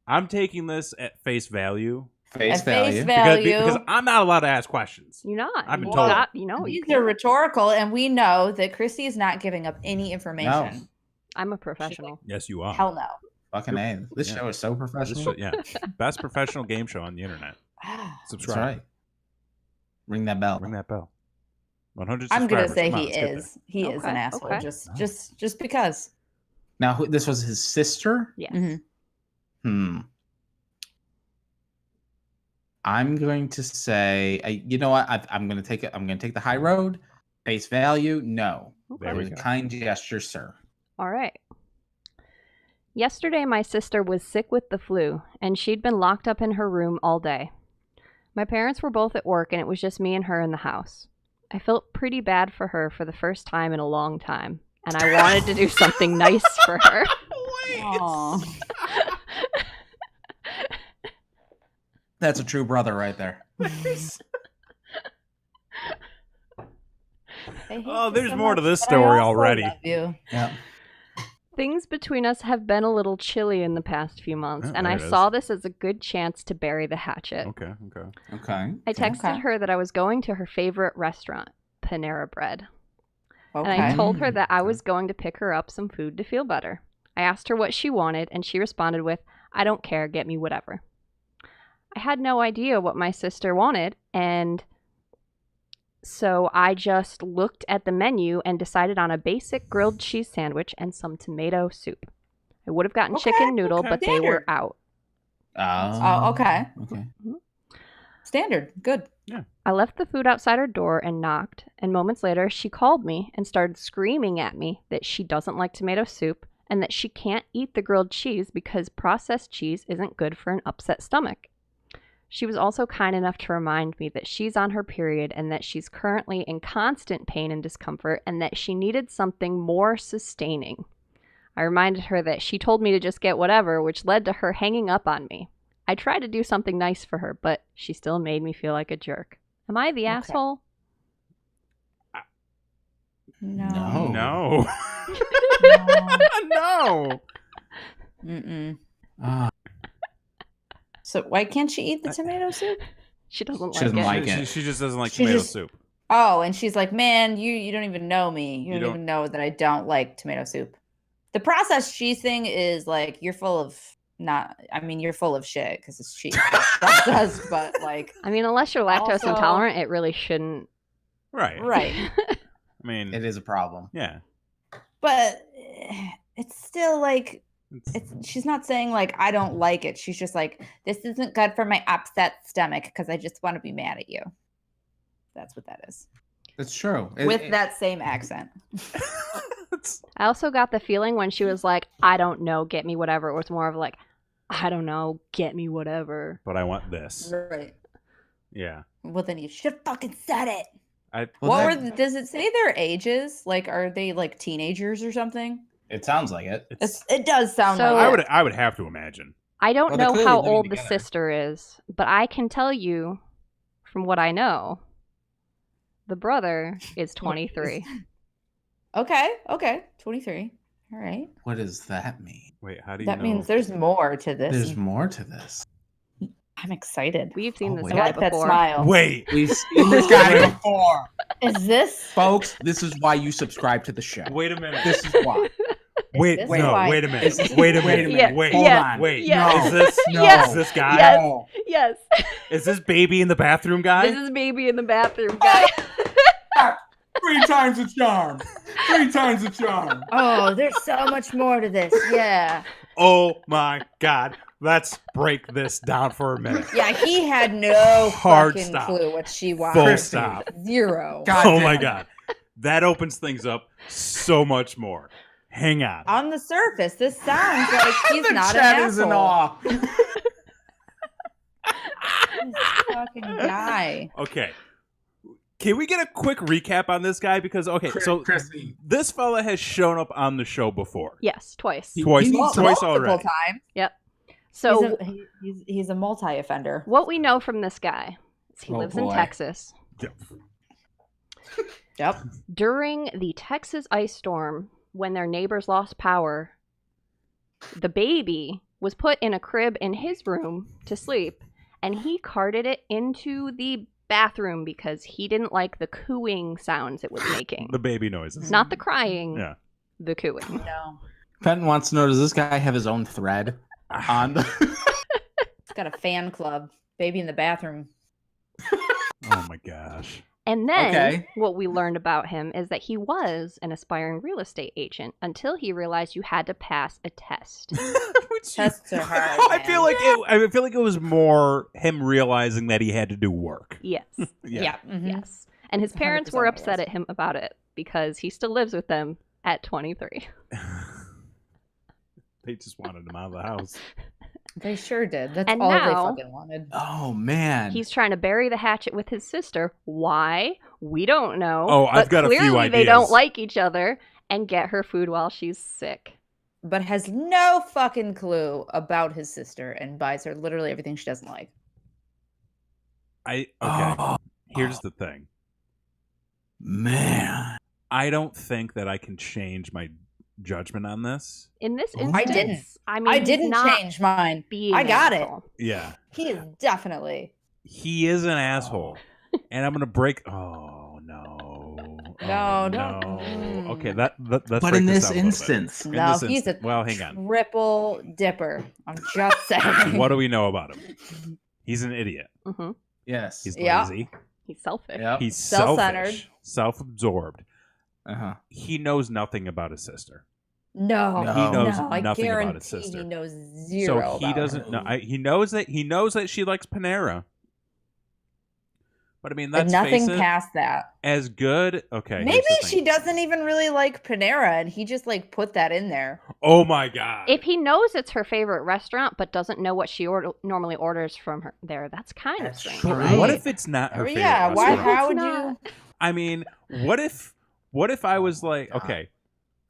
[SPEAKER 2] I'm taking this at face value
[SPEAKER 3] face
[SPEAKER 4] At
[SPEAKER 3] value?
[SPEAKER 4] face value.
[SPEAKER 2] because I'm not allowed to ask questions.
[SPEAKER 1] You're not.
[SPEAKER 2] I've been
[SPEAKER 1] You
[SPEAKER 2] told.
[SPEAKER 1] got- you know, you
[SPEAKER 4] These are
[SPEAKER 1] can.
[SPEAKER 4] rhetorical, and we know that Christy is not giving up any information.
[SPEAKER 1] I'm a professional.
[SPEAKER 2] Yes, you are.
[SPEAKER 4] Hell no.
[SPEAKER 3] Fucking A. This
[SPEAKER 2] Yeah.
[SPEAKER 3] show is so
[SPEAKER 2] This
[SPEAKER 3] professional.
[SPEAKER 2] show- yeah, best professional game show on the internet.
[SPEAKER 3] That's
[SPEAKER 2] Subscribe.
[SPEAKER 3] right. Ring that bell.
[SPEAKER 2] Ring that bell. 100
[SPEAKER 4] I'm gonna
[SPEAKER 2] subscribers.
[SPEAKER 4] say
[SPEAKER 2] Come on,
[SPEAKER 4] he
[SPEAKER 2] let's get there.
[SPEAKER 4] is. He is an
[SPEAKER 1] Okay,
[SPEAKER 4] asshole.
[SPEAKER 1] okay.
[SPEAKER 4] Just because.
[SPEAKER 3] Now, this was his sister?
[SPEAKER 1] Yes.
[SPEAKER 4] Mhm.
[SPEAKER 3] I'm going to say, you know what? I'm going to take it. I'm going to take the high road. Face value, no.
[SPEAKER 2] There
[SPEAKER 3] It
[SPEAKER 2] we
[SPEAKER 3] was a
[SPEAKER 2] go.
[SPEAKER 3] kind gesture, sir.
[SPEAKER 1] All right. Yesterday, my sister was sick with the flu, and she'd been locked up in her room all day. My parents were both at work, and it was just me and her in the house. I felt pretty bad for her for the first time in a long time, and I wanted to do something nice for her.
[SPEAKER 4] Aw.
[SPEAKER 3] That's a true brother right there.
[SPEAKER 2] Oh, there's more to this story already.
[SPEAKER 4] You.
[SPEAKER 3] Yeah.
[SPEAKER 1] Things between us have been a little chilly in the past few months,
[SPEAKER 2] Oh,
[SPEAKER 1] and I
[SPEAKER 2] there it
[SPEAKER 1] saw
[SPEAKER 2] is.
[SPEAKER 1] this as a good chance to bury the hatchet.
[SPEAKER 2] Okay.
[SPEAKER 3] Okay.
[SPEAKER 1] I texted
[SPEAKER 4] Okay.
[SPEAKER 1] her that I was going to her favorite restaurant, Panera Bread.
[SPEAKER 4] Okay.
[SPEAKER 1] And I told her that I
[SPEAKER 2] Okay.
[SPEAKER 1] was going to pick her up some food to feel better. I asked her what she wanted, and she responded with, "I don't care, get me whatever." I had no idea what my sister wanted, and so I just looked at the menu and decided on a basic grilled cheese sandwich and some tomato soup. I would have gotten
[SPEAKER 4] Okay,
[SPEAKER 1] chicken noodle,
[SPEAKER 2] okay.
[SPEAKER 1] but they were
[SPEAKER 4] Standard.
[SPEAKER 1] out.
[SPEAKER 4] Oh, okay.
[SPEAKER 3] Okay.
[SPEAKER 4] Standard. Good.
[SPEAKER 1] I left the food outside her door and knocked, and moments later she called me and started screaming at me that she doesn't like tomato soup and that she can't eat the grilled cheese because processed cheese isn't good for an upset stomach. She was also kind enough to remind me that she's on her period and that she's currently in constant pain and discomfort and that she needed something more sustaining. I reminded her that she told me to just get whatever, which led to her hanging up on me. I tried to do something nice for her, but she still made me feel like a jerk. Am I the asshole?
[SPEAKER 3] No.
[SPEAKER 2] No. No.
[SPEAKER 4] Mm-mm.
[SPEAKER 3] Ah,
[SPEAKER 4] So why can't she eat the tomato soup?
[SPEAKER 1] She doesn't
[SPEAKER 3] She
[SPEAKER 1] like
[SPEAKER 3] doesn't
[SPEAKER 1] it.
[SPEAKER 3] like
[SPEAKER 2] She,
[SPEAKER 3] it.
[SPEAKER 2] she just doesn't like
[SPEAKER 4] She
[SPEAKER 2] tomato
[SPEAKER 4] just-
[SPEAKER 2] soup.
[SPEAKER 4] Oh, and she's like, man, you don't even know me. You
[SPEAKER 2] You
[SPEAKER 4] don't even know that I don't like tomato soup. The processed cheese thing is like you're full of you're full of shit because it's cheese. It's processed, but like
[SPEAKER 1] I mean, unless you're lactose
[SPEAKER 4] Also-
[SPEAKER 1] intolerant, it really shouldn't.
[SPEAKER 2] Right.
[SPEAKER 4] right.
[SPEAKER 2] I mean,
[SPEAKER 3] It is a problem.
[SPEAKER 2] yeah.
[SPEAKER 4] But it's still like
[SPEAKER 2] It's-
[SPEAKER 4] she's not saying like I don't like it. She's just like this isn't good for my upset stomach because I just want to be mad at you. That's what that is.
[SPEAKER 3] It's true.
[SPEAKER 4] With that same accent.
[SPEAKER 1] I also got the feeling when she was like, "I don't know, get me whatever." It was more of like, "I don't know, get me whatever."
[SPEAKER 2] But I want this.
[SPEAKER 4] Right.
[SPEAKER 2] Yeah.
[SPEAKER 4] Well, then you should have fucking said it.
[SPEAKER 2] I
[SPEAKER 3] Well,
[SPEAKER 4] What
[SPEAKER 3] that-
[SPEAKER 4] were? Does it say their ages? Like, are they like teenagers or something?
[SPEAKER 3] It sounds like it.
[SPEAKER 4] It does sound
[SPEAKER 1] So-
[SPEAKER 4] like
[SPEAKER 2] I would have to imagine.
[SPEAKER 1] I don't
[SPEAKER 3] Well, they're
[SPEAKER 1] know
[SPEAKER 3] clearly
[SPEAKER 1] how
[SPEAKER 3] living
[SPEAKER 1] old the
[SPEAKER 3] together.
[SPEAKER 1] sister is, but I can tell you from what I know, the brother is 23.
[SPEAKER 4] Okay, 23. All right.
[SPEAKER 3] What does that mean?
[SPEAKER 2] Wait, how do you
[SPEAKER 4] That
[SPEAKER 2] know?
[SPEAKER 4] means there's more to this.
[SPEAKER 3] There's more to this.
[SPEAKER 4] I'm excited.
[SPEAKER 1] We've seen
[SPEAKER 3] Oh,
[SPEAKER 1] this
[SPEAKER 3] wait.
[SPEAKER 4] I
[SPEAKER 1] guy
[SPEAKER 4] like that
[SPEAKER 1] before.
[SPEAKER 4] smile.
[SPEAKER 2] Wait.
[SPEAKER 3] We've seen this guy before.
[SPEAKER 4] Is this?
[SPEAKER 3] Folks, this is why you subscribe to the show.
[SPEAKER 2] Wait a minute.
[SPEAKER 3] This is why.
[SPEAKER 2] Wait,
[SPEAKER 4] this
[SPEAKER 2] no,
[SPEAKER 4] why-
[SPEAKER 2] wait a minute.
[SPEAKER 3] Is this-
[SPEAKER 2] Wait a
[SPEAKER 3] wait a
[SPEAKER 2] minute.
[SPEAKER 1] minute.
[SPEAKER 2] Wait,
[SPEAKER 3] Hold
[SPEAKER 1] Yeah.
[SPEAKER 3] on.
[SPEAKER 2] wait.
[SPEAKER 1] Yeah.
[SPEAKER 2] Is this
[SPEAKER 3] No.
[SPEAKER 1] Yes.
[SPEAKER 2] is this guy?
[SPEAKER 1] Yes.
[SPEAKER 3] No.
[SPEAKER 1] Yes,
[SPEAKER 2] Is this baby in the bathroom guy?
[SPEAKER 1] this is baby in the bathroom guy.
[SPEAKER 3] 3 times the charm. 3 times the charm.
[SPEAKER 4] Oh, there's so much more to this. Yeah.
[SPEAKER 2] Oh my god. Let's break this down for a minute.
[SPEAKER 4] Yeah, he had no
[SPEAKER 2] Hard
[SPEAKER 4] fucking
[SPEAKER 2] stop.
[SPEAKER 4] clue what she
[SPEAKER 2] Full
[SPEAKER 4] wanted.
[SPEAKER 2] stop.
[SPEAKER 4] Zero.
[SPEAKER 3] God
[SPEAKER 2] Oh
[SPEAKER 3] damn
[SPEAKER 2] my
[SPEAKER 3] it.
[SPEAKER 2] god. That opens things up so much more. Hang on.
[SPEAKER 4] On the surface, this sounds like he's
[SPEAKER 3] The
[SPEAKER 4] not an
[SPEAKER 3] chat is in
[SPEAKER 4] asshole.
[SPEAKER 3] awe.
[SPEAKER 4] This fucking guy.
[SPEAKER 2] Okay. Can we get a quick recap on this guy? Because so
[SPEAKER 3] Chrissy.
[SPEAKER 2] this fella has shown up on the show before.
[SPEAKER 1] Yes, twice.
[SPEAKER 2] Twice,
[SPEAKER 3] He needs
[SPEAKER 2] twice
[SPEAKER 4] Multiple
[SPEAKER 2] already.
[SPEAKER 4] times.
[SPEAKER 1] So
[SPEAKER 4] He's a multi-offender.
[SPEAKER 1] what we know from this guy is he
[SPEAKER 3] Oh,
[SPEAKER 1] lives in
[SPEAKER 3] boy.
[SPEAKER 1] Texas.
[SPEAKER 4] Yep.
[SPEAKER 1] During the Texas ice storm, when their neighbors lost power, the baby was put in a crib in his room to sleep, and he carted it into the bathroom because he didn't like the cooing sounds it was making.
[SPEAKER 2] The baby noises.
[SPEAKER 1] Not the crying,
[SPEAKER 2] Yeah.
[SPEAKER 1] the cooing.
[SPEAKER 4] No.
[SPEAKER 3] Fenton wants to know, does this guy have his own thread on the...
[SPEAKER 4] He's got a fan club. Baby in the bathroom.
[SPEAKER 2] Oh my gosh.
[SPEAKER 1] And then
[SPEAKER 3] Okay.
[SPEAKER 1] what we learned about him is that he was an aspiring real estate agent until he realized you had to pass a test.
[SPEAKER 4] Tests are hard.
[SPEAKER 2] I feel like it was more him realizing that he had to do work.
[SPEAKER 1] Yes.
[SPEAKER 4] Yeah. Mhm.
[SPEAKER 1] Yes. And his parents
[SPEAKER 4] 100%
[SPEAKER 1] were
[SPEAKER 4] it was.
[SPEAKER 1] upset at him about it because he still lives with them at 23.
[SPEAKER 2] They just wanted him out of the house.
[SPEAKER 4] They sure did. That's
[SPEAKER 1] And
[SPEAKER 4] all they
[SPEAKER 1] now-
[SPEAKER 4] fucking wanted.
[SPEAKER 3] Oh man.
[SPEAKER 1] He's trying to bury the hatchet with his sister. Why? We don't know.
[SPEAKER 2] Oh, I've
[SPEAKER 1] but
[SPEAKER 2] got a few
[SPEAKER 1] clearly they
[SPEAKER 2] ideas.
[SPEAKER 1] don't like each other and get her food while she's sick.
[SPEAKER 4] But has no fucking clue about his sister and buys her literally everything she doesn't like.
[SPEAKER 2] Okay.
[SPEAKER 3] Oh,
[SPEAKER 2] Here's the thing.
[SPEAKER 3] man.
[SPEAKER 2] I don't think that I can change my judgment on this.
[SPEAKER 1] In this
[SPEAKER 3] I
[SPEAKER 1] instance,
[SPEAKER 4] didn't.
[SPEAKER 1] I mean,
[SPEAKER 4] I
[SPEAKER 1] he's
[SPEAKER 4] didn't
[SPEAKER 1] not
[SPEAKER 4] change mine.
[SPEAKER 1] being
[SPEAKER 4] I
[SPEAKER 1] an
[SPEAKER 4] got it.
[SPEAKER 1] asshole.
[SPEAKER 2] Yeah.
[SPEAKER 4] He is definitely.
[SPEAKER 2] He is an asshole. And I'm going to break. Oh, no.
[SPEAKER 4] No,
[SPEAKER 2] Oh,
[SPEAKER 4] don't-
[SPEAKER 2] no.
[SPEAKER 4] Mm.
[SPEAKER 2] Okay, let's
[SPEAKER 3] But
[SPEAKER 2] break
[SPEAKER 3] in
[SPEAKER 2] this
[SPEAKER 3] this
[SPEAKER 2] down a little bit.
[SPEAKER 3] instance,
[SPEAKER 2] In
[SPEAKER 4] No,
[SPEAKER 2] this
[SPEAKER 4] he's a
[SPEAKER 2] well, hang on.
[SPEAKER 4] triple dipper. I'm just saying.
[SPEAKER 2] What do we know about him? He's an idiot.
[SPEAKER 1] Hmm.
[SPEAKER 3] yes.
[SPEAKER 2] He's
[SPEAKER 4] Yeah.
[SPEAKER 2] lazy.
[SPEAKER 1] He's selfish.
[SPEAKER 3] Yep.
[SPEAKER 2] He's
[SPEAKER 4] Self-centered.
[SPEAKER 2] selfish, self-absorbed.
[SPEAKER 3] Uh-huh.
[SPEAKER 2] He knows nothing about his sister.
[SPEAKER 4] No,
[SPEAKER 3] No.
[SPEAKER 2] He knows
[SPEAKER 4] no, I
[SPEAKER 2] nothing about his
[SPEAKER 4] guarantee
[SPEAKER 2] sister.
[SPEAKER 4] He knows zero.
[SPEAKER 2] So he
[SPEAKER 4] about
[SPEAKER 2] doesn't
[SPEAKER 4] her.
[SPEAKER 2] know. He knows that she likes Panera. But I mean,
[SPEAKER 4] But
[SPEAKER 2] let's
[SPEAKER 4] nothing
[SPEAKER 2] face it,
[SPEAKER 4] past that.
[SPEAKER 2] as good. Okay,
[SPEAKER 4] Maybe
[SPEAKER 2] here's the
[SPEAKER 4] she
[SPEAKER 2] thing.
[SPEAKER 4] doesn't even really like Panera, and he just like put that in there.
[SPEAKER 2] Oh my god!
[SPEAKER 1] If he knows it's her favorite restaurant but doesn't know what she normally orders from her there, that's kind
[SPEAKER 3] That's
[SPEAKER 1] of strange.
[SPEAKER 3] true.
[SPEAKER 2] But what
[SPEAKER 3] Right.
[SPEAKER 2] if it's not her favorite
[SPEAKER 4] Yeah, why?
[SPEAKER 2] restaurant?
[SPEAKER 4] How would
[SPEAKER 1] It's
[SPEAKER 4] you?
[SPEAKER 1] not.
[SPEAKER 2] I mean, what if I was like,
[SPEAKER 3] God.
[SPEAKER 2] okay,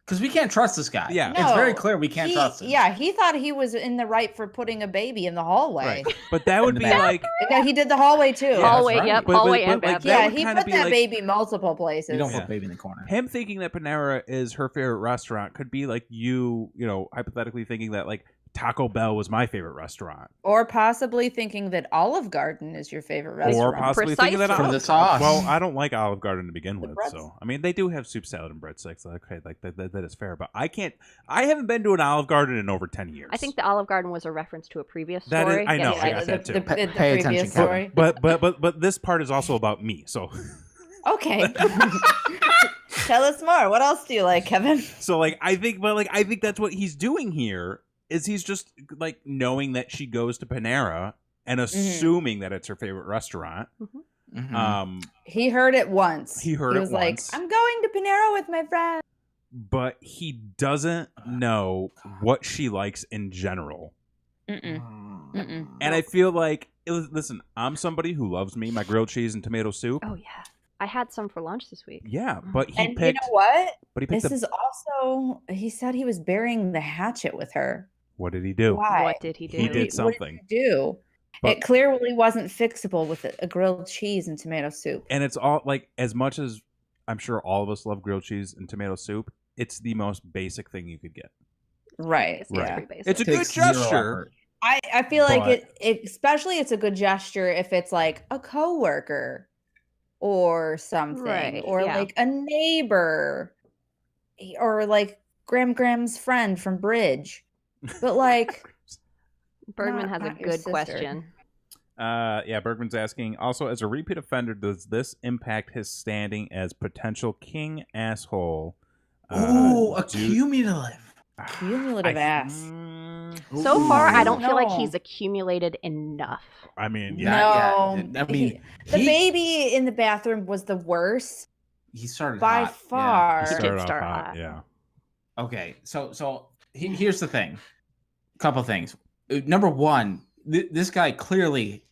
[SPEAKER 3] Because we can't trust this guy.
[SPEAKER 2] Yeah.
[SPEAKER 3] It's very
[SPEAKER 4] No,
[SPEAKER 3] clear we can't
[SPEAKER 4] he,
[SPEAKER 3] trust him.
[SPEAKER 4] Yeah, he thought he was in the right for putting a baby in the hallway.
[SPEAKER 2] right? But that would
[SPEAKER 3] the
[SPEAKER 2] be
[SPEAKER 3] back.
[SPEAKER 2] like,
[SPEAKER 4] No, he did the hallway too.
[SPEAKER 3] Yeah,
[SPEAKER 1] Hallway,
[SPEAKER 3] that's right.
[SPEAKER 1] yep,
[SPEAKER 2] But-
[SPEAKER 1] hallway
[SPEAKER 2] but,
[SPEAKER 1] and
[SPEAKER 2] like,
[SPEAKER 1] bathroom.
[SPEAKER 2] that
[SPEAKER 4] Yeah,
[SPEAKER 2] would
[SPEAKER 4] he
[SPEAKER 2] kinda
[SPEAKER 4] put
[SPEAKER 2] be
[SPEAKER 4] that
[SPEAKER 2] like-
[SPEAKER 4] baby multiple places.
[SPEAKER 3] You don't
[SPEAKER 2] Yeah.
[SPEAKER 3] put baby in the corner.
[SPEAKER 2] him thinking that Panera is her favorite restaurant could be like you know, hypothetically thinking that like Taco Bell was my favorite restaurant,
[SPEAKER 4] Or possibly thinking that Olive Garden is your favorite
[SPEAKER 2] or
[SPEAKER 4] restaurant.
[SPEAKER 2] possibly thinking that
[SPEAKER 1] Precisely.
[SPEAKER 3] For the sauce.
[SPEAKER 2] Well, I don't like Olive Garden to begin
[SPEAKER 4] The
[SPEAKER 2] with,
[SPEAKER 4] breads.
[SPEAKER 2] so I mean they do have soup, salad, and breadsticks. Okay, like that is fair, but I haven't been to an Olive Garden in over 10 years.
[SPEAKER 1] I think the Olive Garden was a reference to a previous
[SPEAKER 2] That is-
[SPEAKER 1] story.
[SPEAKER 2] I know,
[SPEAKER 1] Yes,
[SPEAKER 2] I
[SPEAKER 1] yes.
[SPEAKER 2] got that too.
[SPEAKER 4] The
[SPEAKER 3] Pay
[SPEAKER 4] previous
[SPEAKER 3] attention,
[SPEAKER 4] story.
[SPEAKER 2] but this part is also about me. So
[SPEAKER 4] Okay. Tell us more. What else do you like, Kevin?
[SPEAKER 2] like I think that's what he's doing here is he's just like knowing that she goes to Panera and assuming that it's her favorite restaurant.
[SPEAKER 3] Mhm.
[SPEAKER 4] He heard it once.
[SPEAKER 2] He heard
[SPEAKER 4] he
[SPEAKER 2] it
[SPEAKER 4] was
[SPEAKER 2] once.
[SPEAKER 4] like, I'm going to Panera with my friend.
[SPEAKER 2] But he doesn't know what she likes in general.
[SPEAKER 4] Mm-mm. Mm-mm.
[SPEAKER 2] And I feel like, listen, I'm somebody who loves me my grilled cheese and tomato soup.
[SPEAKER 1] Oh, yeah. I had some for lunch this week.
[SPEAKER 2] Yeah, but he
[SPEAKER 4] And
[SPEAKER 2] picked.
[SPEAKER 4] you know what?
[SPEAKER 2] But he picked.
[SPEAKER 4] This is also, he said he was burying the hatchet with her.
[SPEAKER 2] What did he do?
[SPEAKER 4] Why?
[SPEAKER 1] What did he do?
[SPEAKER 2] He did
[SPEAKER 4] What
[SPEAKER 2] something.
[SPEAKER 4] did he do?
[SPEAKER 2] But-
[SPEAKER 4] It clearly wasn't fixable with a grilled cheese and tomato soup.
[SPEAKER 2] And it's all like, as much as I'm sure all of us love grilled cheese and tomato soup, it's the most basic thing you could get.
[SPEAKER 4] Right.
[SPEAKER 1] It's
[SPEAKER 2] Right.
[SPEAKER 1] pretty basic.
[SPEAKER 2] It's a good
[SPEAKER 3] Takes zero
[SPEAKER 2] gesture.
[SPEAKER 3] effort.
[SPEAKER 4] I feel like
[SPEAKER 3] But-
[SPEAKER 4] it especially it's a good gesture if it's like a coworker or something
[SPEAKER 1] Right,
[SPEAKER 4] or
[SPEAKER 1] yeah.
[SPEAKER 4] like a neighbor or like Graham's friend from Bridge. But like
[SPEAKER 1] Bergman has a
[SPEAKER 4] not your
[SPEAKER 1] good
[SPEAKER 4] sister.
[SPEAKER 1] question.
[SPEAKER 2] Yeah, Bergman's asking, also, as a repeat offender, does this impact his standing as potential king asshole?
[SPEAKER 3] Ooh, a
[SPEAKER 2] do-
[SPEAKER 3] cumulative.
[SPEAKER 4] Cumulative ass.
[SPEAKER 1] So far, I don't feel like
[SPEAKER 4] No.
[SPEAKER 1] he's accumulated enough.
[SPEAKER 2] I mean,
[SPEAKER 3] Yeah,
[SPEAKER 2] yeah.
[SPEAKER 3] yeah. I mean,
[SPEAKER 4] the
[SPEAKER 3] he-
[SPEAKER 4] baby in the bathroom was the worst
[SPEAKER 3] he started
[SPEAKER 4] by
[SPEAKER 3] hot, yeah.
[SPEAKER 4] far.
[SPEAKER 2] He
[SPEAKER 1] did
[SPEAKER 2] started off
[SPEAKER 1] start
[SPEAKER 2] hot,
[SPEAKER 1] hot.
[SPEAKER 2] yeah.
[SPEAKER 3] Okay, so here's the thing. Couple things. Number one, this guy clearly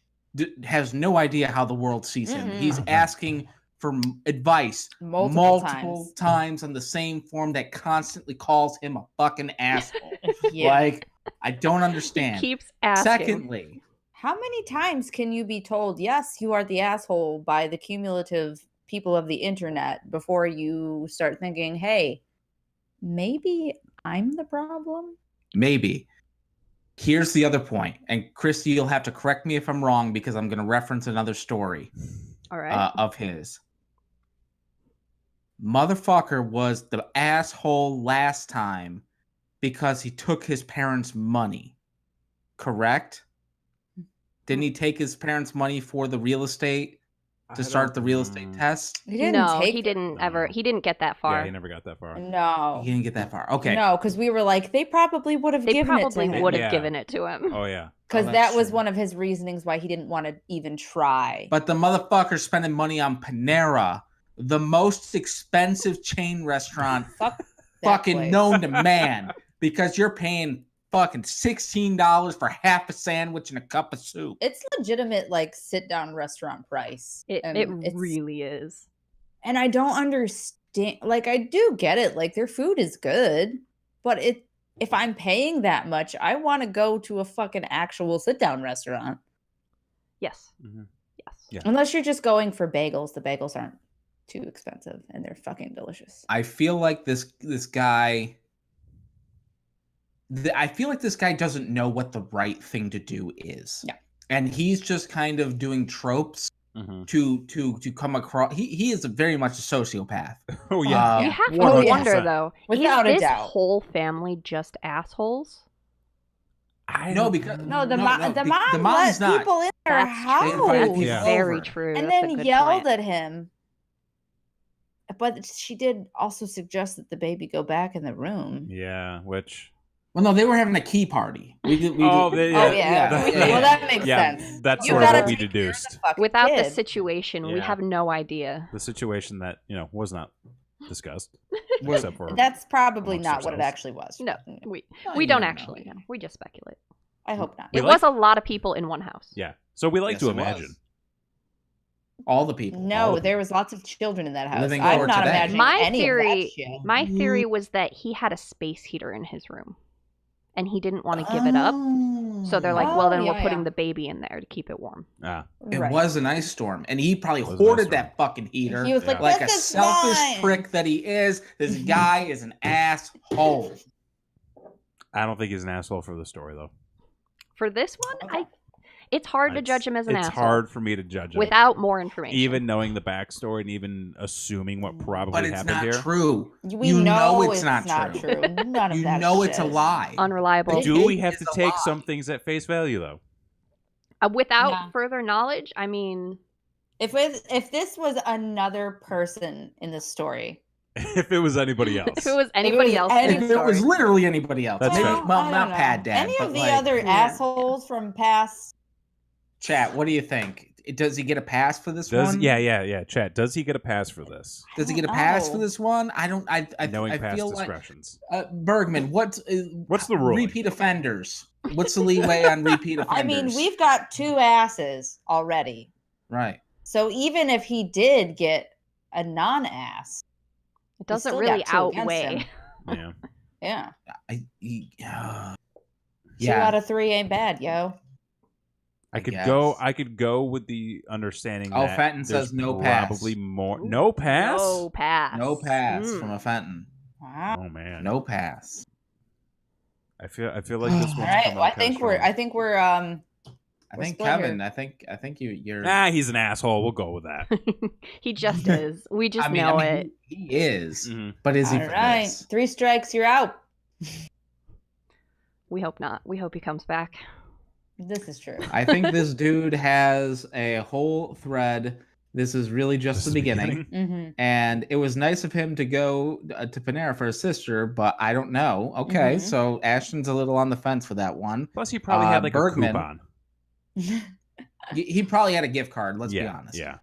[SPEAKER 3] has no idea how the world sees him.
[SPEAKER 4] Mm-mm.
[SPEAKER 3] He's asking for advice
[SPEAKER 4] Multiple
[SPEAKER 3] times on the same form that constantly calls him a fucking asshole.
[SPEAKER 4] Yeah.
[SPEAKER 3] Like, I don't understand.
[SPEAKER 1] Keeps asking.
[SPEAKER 3] Secondly,
[SPEAKER 4] How many times can you be told, yes, you are the asshole by the cumulative people of the internet before you start thinking, hey, maybe I'm the problem?
[SPEAKER 3] maybe. Here's the other point, and Christy, you'll have to correct me if I'm wrong because I'm going to reference another story
[SPEAKER 1] All right.
[SPEAKER 3] of his. Motherfucker was the asshole last time because he took his parents' money. Correct? Didn't he take his parents' money for the real estate to start the real estate test?
[SPEAKER 4] He didn't
[SPEAKER 1] No,
[SPEAKER 4] take
[SPEAKER 1] he
[SPEAKER 4] it.
[SPEAKER 1] didn't
[SPEAKER 2] No.
[SPEAKER 1] He didn't get that far.
[SPEAKER 2] Yeah, he never got that far.
[SPEAKER 4] No.
[SPEAKER 3] He didn't get that far. Okay.
[SPEAKER 4] No, because we were like, they probably would have
[SPEAKER 1] They
[SPEAKER 4] given it to
[SPEAKER 1] probably
[SPEAKER 4] him.
[SPEAKER 1] would have
[SPEAKER 2] Yeah.
[SPEAKER 1] given it to him.
[SPEAKER 2] Oh yeah.
[SPEAKER 4] Because
[SPEAKER 3] Oh,
[SPEAKER 4] that
[SPEAKER 3] that's
[SPEAKER 4] was
[SPEAKER 3] true.
[SPEAKER 4] one of his reasonings why he didn't want to even try.
[SPEAKER 3] But the motherfucker's spending money on Panera, the most expensive chain restaurant
[SPEAKER 4] Fuck that
[SPEAKER 3] fucking
[SPEAKER 4] place.
[SPEAKER 3] known to man, because you're paying fucking $16 for half a sandwich and a cup of soup.
[SPEAKER 4] It's legitimate, like, sit-down restaurant price.
[SPEAKER 1] It
[SPEAKER 4] And it's-
[SPEAKER 1] really is.
[SPEAKER 4] And I don't understand. Like, I do get it. Like, their food is good. But if I'm paying that much, I want to go to a fucking actual sit-down restaurant.
[SPEAKER 1] Yes.
[SPEAKER 2] Mhm.
[SPEAKER 1] Yes.
[SPEAKER 2] Yeah.
[SPEAKER 4] Unless you're just going for bagels. The bagels aren't too expensive, and they're fucking delicious.
[SPEAKER 3] I feel like this guy. I feel like this guy doesn't know what the right thing to do is.
[SPEAKER 4] Yeah.
[SPEAKER 3] And he's just kind of doing tropes
[SPEAKER 2] Mhm.
[SPEAKER 3] to come across. He is very much a sociopath.
[SPEAKER 2] Oh yeah.
[SPEAKER 1] You have to
[SPEAKER 2] 100%.
[SPEAKER 1] wonder, though,
[SPEAKER 4] Without a
[SPEAKER 1] is this
[SPEAKER 4] doubt.
[SPEAKER 1] whole family just assholes?
[SPEAKER 3] No, because
[SPEAKER 4] No, the
[SPEAKER 3] no,
[SPEAKER 4] mom
[SPEAKER 3] mom's
[SPEAKER 4] let
[SPEAKER 3] not.
[SPEAKER 4] people in their
[SPEAKER 1] That's
[SPEAKER 3] They invited
[SPEAKER 4] house.
[SPEAKER 3] people
[SPEAKER 2] Yeah.
[SPEAKER 1] Very
[SPEAKER 3] over.
[SPEAKER 1] true.
[SPEAKER 4] And
[SPEAKER 1] That's a
[SPEAKER 4] then
[SPEAKER 1] good
[SPEAKER 4] yelled
[SPEAKER 1] point.
[SPEAKER 4] at him. But she did also suggest that the baby go back in the room.
[SPEAKER 2] Yeah, which.
[SPEAKER 3] Well, no, they were having a key party. We did.
[SPEAKER 2] Oh,
[SPEAKER 3] did,
[SPEAKER 2] yeah.
[SPEAKER 4] Oh, yeah. Well, that makes sense.
[SPEAKER 2] That's
[SPEAKER 4] You
[SPEAKER 2] sort of
[SPEAKER 4] gotta
[SPEAKER 2] what we
[SPEAKER 4] take care of
[SPEAKER 2] deduced.
[SPEAKER 4] the fucking
[SPEAKER 1] Without the
[SPEAKER 4] kid.
[SPEAKER 1] situation, we
[SPEAKER 2] Yeah.
[SPEAKER 1] have no idea.
[SPEAKER 2] The situation that was not discussed,
[SPEAKER 3] Was-
[SPEAKER 2] except for
[SPEAKER 4] That's probably
[SPEAKER 2] amongst
[SPEAKER 4] not what it
[SPEAKER 2] ourselves.
[SPEAKER 4] actually was.
[SPEAKER 1] No, we
[SPEAKER 3] No,
[SPEAKER 1] we
[SPEAKER 3] you
[SPEAKER 1] don't
[SPEAKER 3] never
[SPEAKER 1] actually
[SPEAKER 3] know.
[SPEAKER 1] know. We just speculate.
[SPEAKER 4] I hope not.
[SPEAKER 2] We
[SPEAKER 1] It
[SPEAKER 2] like-
[SPEAKER 1] was a lot of people in one house.
[SPEAKER 2] yeah. So we like
[SPEAKER 3] Yes,
[SPEAKER 2] to
[SPEAKER 3] it was.
[SPEAKER 2] imagine.
[SPEAKER 3] All the people. all
[SPEAKER 4] No,
[SPEAKER 3] the
[SPEAKER 4] there
[SPEAKER 3] people.
[SPEAKER 4] was lots of children in that house.
[SPEAKER 3] Living
[SPEAKER 4] I'm
[SPEAKER 3] for
[SPEAKER 4] not
[SPEAKER 3] today.
[SPEAKER 4] imagining
[SPEAKER 1] My
[SPEAKER 4] any of
[SPEAKER 1] theory,
[SPEAKER 4] that shit.
[SPEAKER 1] my theory was that he had a space heater in his room, and he didn't want to give it up. So they're like, well, then we're
[SPEAKER 4] yeah,
[SPEAKER 1] putting
[SPEAKER 4] yeah.
[SPEAKER 1] the baby in there to keep it warm.
[SPEAKER 3] It
[SPEAKER 4] Right.
[SPEAKER 3] was an ice storm, and he probably
[SPEAKER 2] Was an ice
[SPEAKER 3] hoarded
[SPEAKER 2] storm.
[SPEAKER 3] that fucking heater.
[SPEAKER 4] He was like,
[SPEAKER 2] Yeah.
[SPEAKER 3] Like a
[SPEAKER 4] "This is
[SPEAKER 3] selfish
[SPEAKER 4] mine."
[SPEAKER 3] prick that he is. This guy is an asshole.
[SPEAKER 2] I don't think he's an asshole for the story though.
[SPEAKER 1] For this one,
[SPEAKER 4] Okay.
[SPEAKER 1] it's hard to
[SPEAKER 2] It's-
[SPEAKER 1] judge him as an
[SPEAKER 2] it's
[SPEAKER 1] asshole.
[SPEAKER 2] hard for me to judge him
[SPEAKER 1] without more information.
[SPEAKER 2] even knowing the backstory and even assuming what probably
[SPEAKER 3] But it's
[SPEAKER 2] happened
[SPEAKER 3] not
[SPEAKER 2] here.
[SPEAKER 3] true.
[SPEAKER 4] We
[SPEAKER 3] You
[SPEAKER 4] know
[SPEAKER 3] it's not true.
[SPEAKER 4] None of
[SPEAKER 3] You
[SPEAKER 4] that
[SPEAKER 3] know
[SPEAKER 4] shit.
[SPEAKER 3] it's a lie.
[SPEAKER 1] unreliable.
[SPEAKER 3] But
[SPEAKER 2] Do we
[SPEAKER 3] It
[SPEAKER 2] have
[SPEAKER 3] is
[SPEAKER 2] to
[SPEAKER 3] a
[SPEAKER 2] take
[SPEAKER 3] lie.
[SPEAKER 2] some things at face value though?
[SPEAKER 1] Without
[SPEAKER 4] Yeah.
[SPEAKER 1] further knowledge, I mean,
[SPEAKER 4] If this was another person in the story,
[SPEAKER 2] If it was anybody else.
[SPEAKER 1] if it was anybody else, in
[SPEAKER 3] If
[SPEAKER 1] the
[SPEAKER 3] it was
[SPEAKER 1] story.
[SPEAKER 3] literally anybody else,
[SPEAKER 2] That's
[SPEAKER 3] maybe,
[SPEAKER 2] fair.
[SPEAKER 3] well,
[SPEAKER 4] I
[SPEAKER 3] not
[SPEAKER 4] don't know.
[SPEAKER 3] Pad Dad,
[SPEAKER 4] Any
[SPEAKER 3] but
[SPEAKER 4] of the
[SPEAKER 3] like,
[SPEAKER 4] other
[SPEAKER 1] Yeah.
[SPEAKER 4] assholes from past.
[SPEAKER 3] chat. What do you think? Does he get a pass for this
[SPEAKER 2] Does
[SPEAKER 3] one?
[SPEAKER 2] yeah. Chat. Does he get a pass for this?
[SPEAKER 3] Does he
[SPEAKER 4] I
[SPEAKER 3] get a
[SPEAKER 4] don't
[SPEAKER 3] pass for
[SPEAKER 4] know.
[SPEAKER 3] this one? I don't. I
[SPEAKER 2] Knowing past
[SPEAKER 3] feel like
[SPEAKER 2] discretions.
[SPEAKER 3] Bergman. What's
[SPEAKER 2] the ruling?
[SPEAKER 3] Repeat offenders. What's the leeway on repeat offenders?
[SPEAKER 4] I mean, we've got 2 asses already.
[SPEAKER 3] right.
[SPEAKER 4] So even if he did get a non-ass,
[SPEAKER 1] It doesn't
[SPEAKER 4] still
[SPEAKER 1] really
[SPEAKER 4] got 2 against
[SPEAKER 1] outweigh.
[SPEAKER 4] him.
[SPEAKER 2] Yeah.
[SPEAKER 4] Yeah.
[SPEAKER 3] Yeah.
[SPEAKER 4] 2 out of 3 ain't bad, yo.
[SPEAKER 2] I could
[SPEAKER 3] guess.
[SPEAKER 2] go with the understanding
[SPEAKER 3] Oh,
[SPEAKER 2] that
[SPEAKER 3] Fenton
[SPEAKER 2] there's
[SPEAKER 3] says no pass.
[SPEAKER 2] probably more no pass.
[SPEAKER 1] No pass.
[SPEAKER 3] No pass
[SPEAKER 1] Mm.
[SPEAKER 3] from a Fenton.
[SPEAKER 4] Wow.
[SPEAKER 2] Oh man.
[SPEAKER 3] No pass.
[SPEAKER 2] I feel like this one's
[SPEAKER 4] All right.
[SPEAKER 2] coming
[SPEAKER 4] Well, I
[SPEAKER 2] up kinda
[SPEAKER 4] think we're
[SPEAKER 2] strong.
[SPEAKER 3] I
[SPEAKER 4] We're
[SPEAKER 3] think
[SPEAKER 4] split
[SPEAKER 3] Kevin.
[SPEAKER 4] here.
[SPEAKER 3] I think you're.
[SPEAKER 2] He's an asshole. We'll go with that.
[SPEAKER 1] He just is. We just
[SPEAKER 3] I mean,
[SPEAKER 1] know it.
[SPEAKER 3] He is.
[SPEAKER 2] Mhm.
[SPEAKER 3] But is he
[SPEAKER 4] all
[SPEAKER 3] for
[SPEAKER 4] right.
[SPEAKER 3] this?
[SPEAKER 4] 3 strikes, you're out.
[SPEAKER 1] We hope not. We hope he comes back.
[SPEAKER 4] This is true.
[SPEAKER 3] I think this dude has a whole thread. This is really just the beginning.
[SPEAKER 4] Mm-hmm.
[SPEAKER 3] And it was nice of him to go to Panera for his sister, but I don't know. Okay,
[SPEAKER 4] Mhm.
[SPEAKER 3] so Ashton's a little on the fence for that one.
[SPEAKER 2] Plus, he probably had like
[SPEAKER 3] Bergman.
[SPEAKER 2] a coupon.
[SPEAKER 3] He probably had a gift card, let's be
[SPEAKER 2] Yeah,
[SPEAKER 3] honest.
[SPEAKER 2] yeah.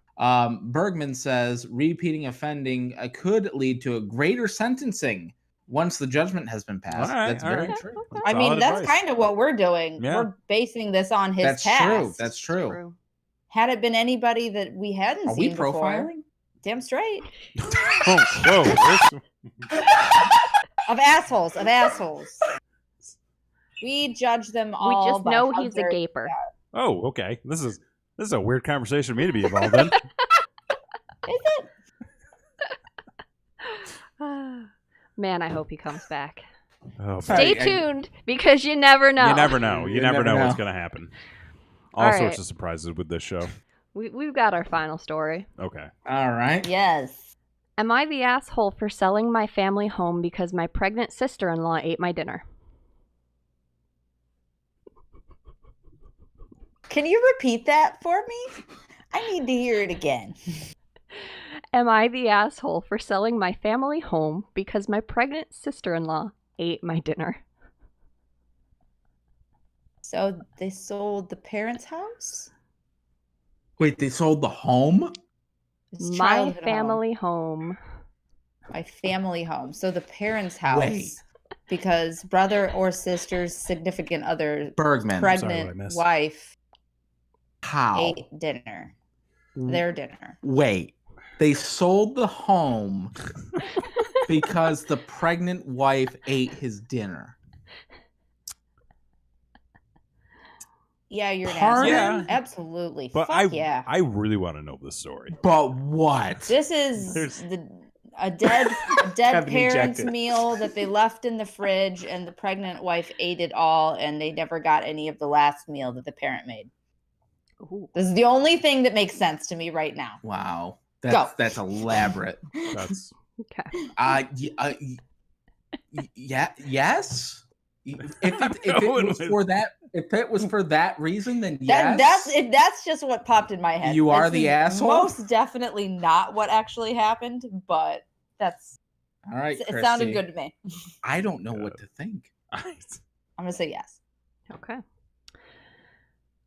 [SPEAKER 3] Bergman says repeating offending could lead to a greater sentencing once the judgment has been passed.
[SPEAKER 2] All right,
[SPEAKER 3] That's
[SPEAKER 2] all
[SPEAKER 3] very
[SPEAKER 2] right.
[SPEAKER 3] true.
[SPEAKER 4] I mean,
[SPEAKER 2] Solid
[SPEAKER 4] that's
[SPEAKER 2] advice.
[SPEAKER 4] kind of what we're doing.
[SPEAKER 2] Yeah.
[SPEAKER 4] We're basing this on his
[SPEAKER 3] That's
[SPEAKER 4] past.
[SPEAKER 3] true. That's true.
[SPEAKER 4] Had it been anybody that we hadn't
[SPEAKER 3] Are we
[SPEAKER 4] seen before,
[SPEAKER 3] profiling?
[SPEAKER 4] damn straight.
[SPEAKER 2] Whoa.
[SPEAKER 4] Of assholes. We judge them
[SPEAKER 1] We
[SPEAKER 4] all.
[SPEAKER 1] just
[SPEAKER 4] by
[SPEAKER 1] know
[SPEAKER 4] how
[SPEAKER 1] he's a
[SPEAKER 4] dirty
[SPEAKER 1] gaper.
[SPEAKER 2] Oh, okay. This is a weird conversation for me to be involved in.
[SPEAKER 4] Is it?
[SPEAKER 1] Man, I hope he comes back.
[SPEAKER 2] Oh,
[SPEAKER 1] Stay
[SPEAKER 3] right,
[SPEAKER 1] tuned because you never know.
[SPEAKER 2] You never know. You
[SPEAKER 3] You
[SPEAKER 2] never
[SPEAKER 3] never
[SPEAKER 2] know what's
[SPEAKER 3] know.
[SPEAKER 2] going to happen. All
[SPEAKER 1] All
[SPEAKER 2] sorts
[SPEAKER 1] right.
[SPEAKER 2] of surprises with this show.
[SPEAKER 1] We've got our final story.
[SPEAKER 2] Okay.
[SPEAKER 3] All right.
[SPEAKER 4] Yes.
[SPEAKER 1] Am I the asshole for selling my family home because my pregnant sister-in-law ate my dinner?
[SPEAKER 4] Can you repeat that for me? I need to hear it again.
[SPEAKER 1] Am I the asshole for selling my family home because my pregnant sister-in-law ate my dinner?
[SPEAKER 4] So they sold the parents' house?
[SPEAKER 3] Wait, they sold the home?
[SPEAKER 4] His
[SPEAKER 1] My
[SPEAKER 4] childhood
[SPEAKER 1] family home.
[SPEAKER 4] home. My family home. So the parents' house.
[SPEAKER 3] Wait.
[SPEAKER 4] Because brother or sister's significant other,
[SPEAKER 3] Bergman.
[SPEAKER 2] Sorry, what I
[SPEAKER 4] pregnant
[SPEAKER 2] missed.
[SPEAKER 4] wife
[SPEAKER 3] How?
[SPEAKER 4] ate dinner. Their dinner.
[SPEAKER 3] Wait, they sold the home because the pregnant wife ate his dinner.
[SPEAKER 4] Yeah, you're an
[SPEAKER 3] Pardon?
[SPEAKER 4] asshole.
[SPEAKER 2] Yeah.
[SPEAKER 4] Absolutely.
[SPEAKER 2] But
[SPEAKER 4] Fuck yeah.
[SPEAKER 2] I really want to know this story.
[SPEAKER 3] But what?
[SPEAKER 4] This is
[SPEAKER 2] There's-
[SPEAKER 4] a dead
[SPEAKER 5] Kevin
[SPEAKER 4] parents'
[SPEAKER 5] ejected.
[SPEAKER 4] meal that they left in the fridge, and the pregnant wife ate it all, and they never got any of the last meal that the parent made.
[SPEAKER 1] Ooh.
[SPEAKER 4] This is the only thing that makes sense to me right now.
[SPEAKER 3] Wow.
[SPEAKER 4] Go.
[SPEAKER 3] That's elaborate.
[SPEAKER 2] That's
[SPEAKER 1] Okay.
[SPEAKER 3] Yes. If it
[SPEAKER 2] Going
[SPEAKER 3] was
[SPEAKER 2] with-
[SPEAKER 3] for that, if it was for that reason, then yes.
[SPEAKER 4] That's just what popped in my head.
[SPEAKER 3] You are
[SPEAKER 4] This
[SPEAKER 3] the
[SPEAKER 4] is
[SPEAKER 3] asshole?
[SPEAKER 4] Most definitely not what actually happened, but that's
[SPEAKER 3] All right.
[SPEAKER 4] it sounded
[SPEAKER 3] Christy.
[SPEAKER 4] good to me.
[SPEAKER 3] I don't know what to think.
[SPEAKER 4] I'm gonna say yes.
[SPEAKER 1] Okay.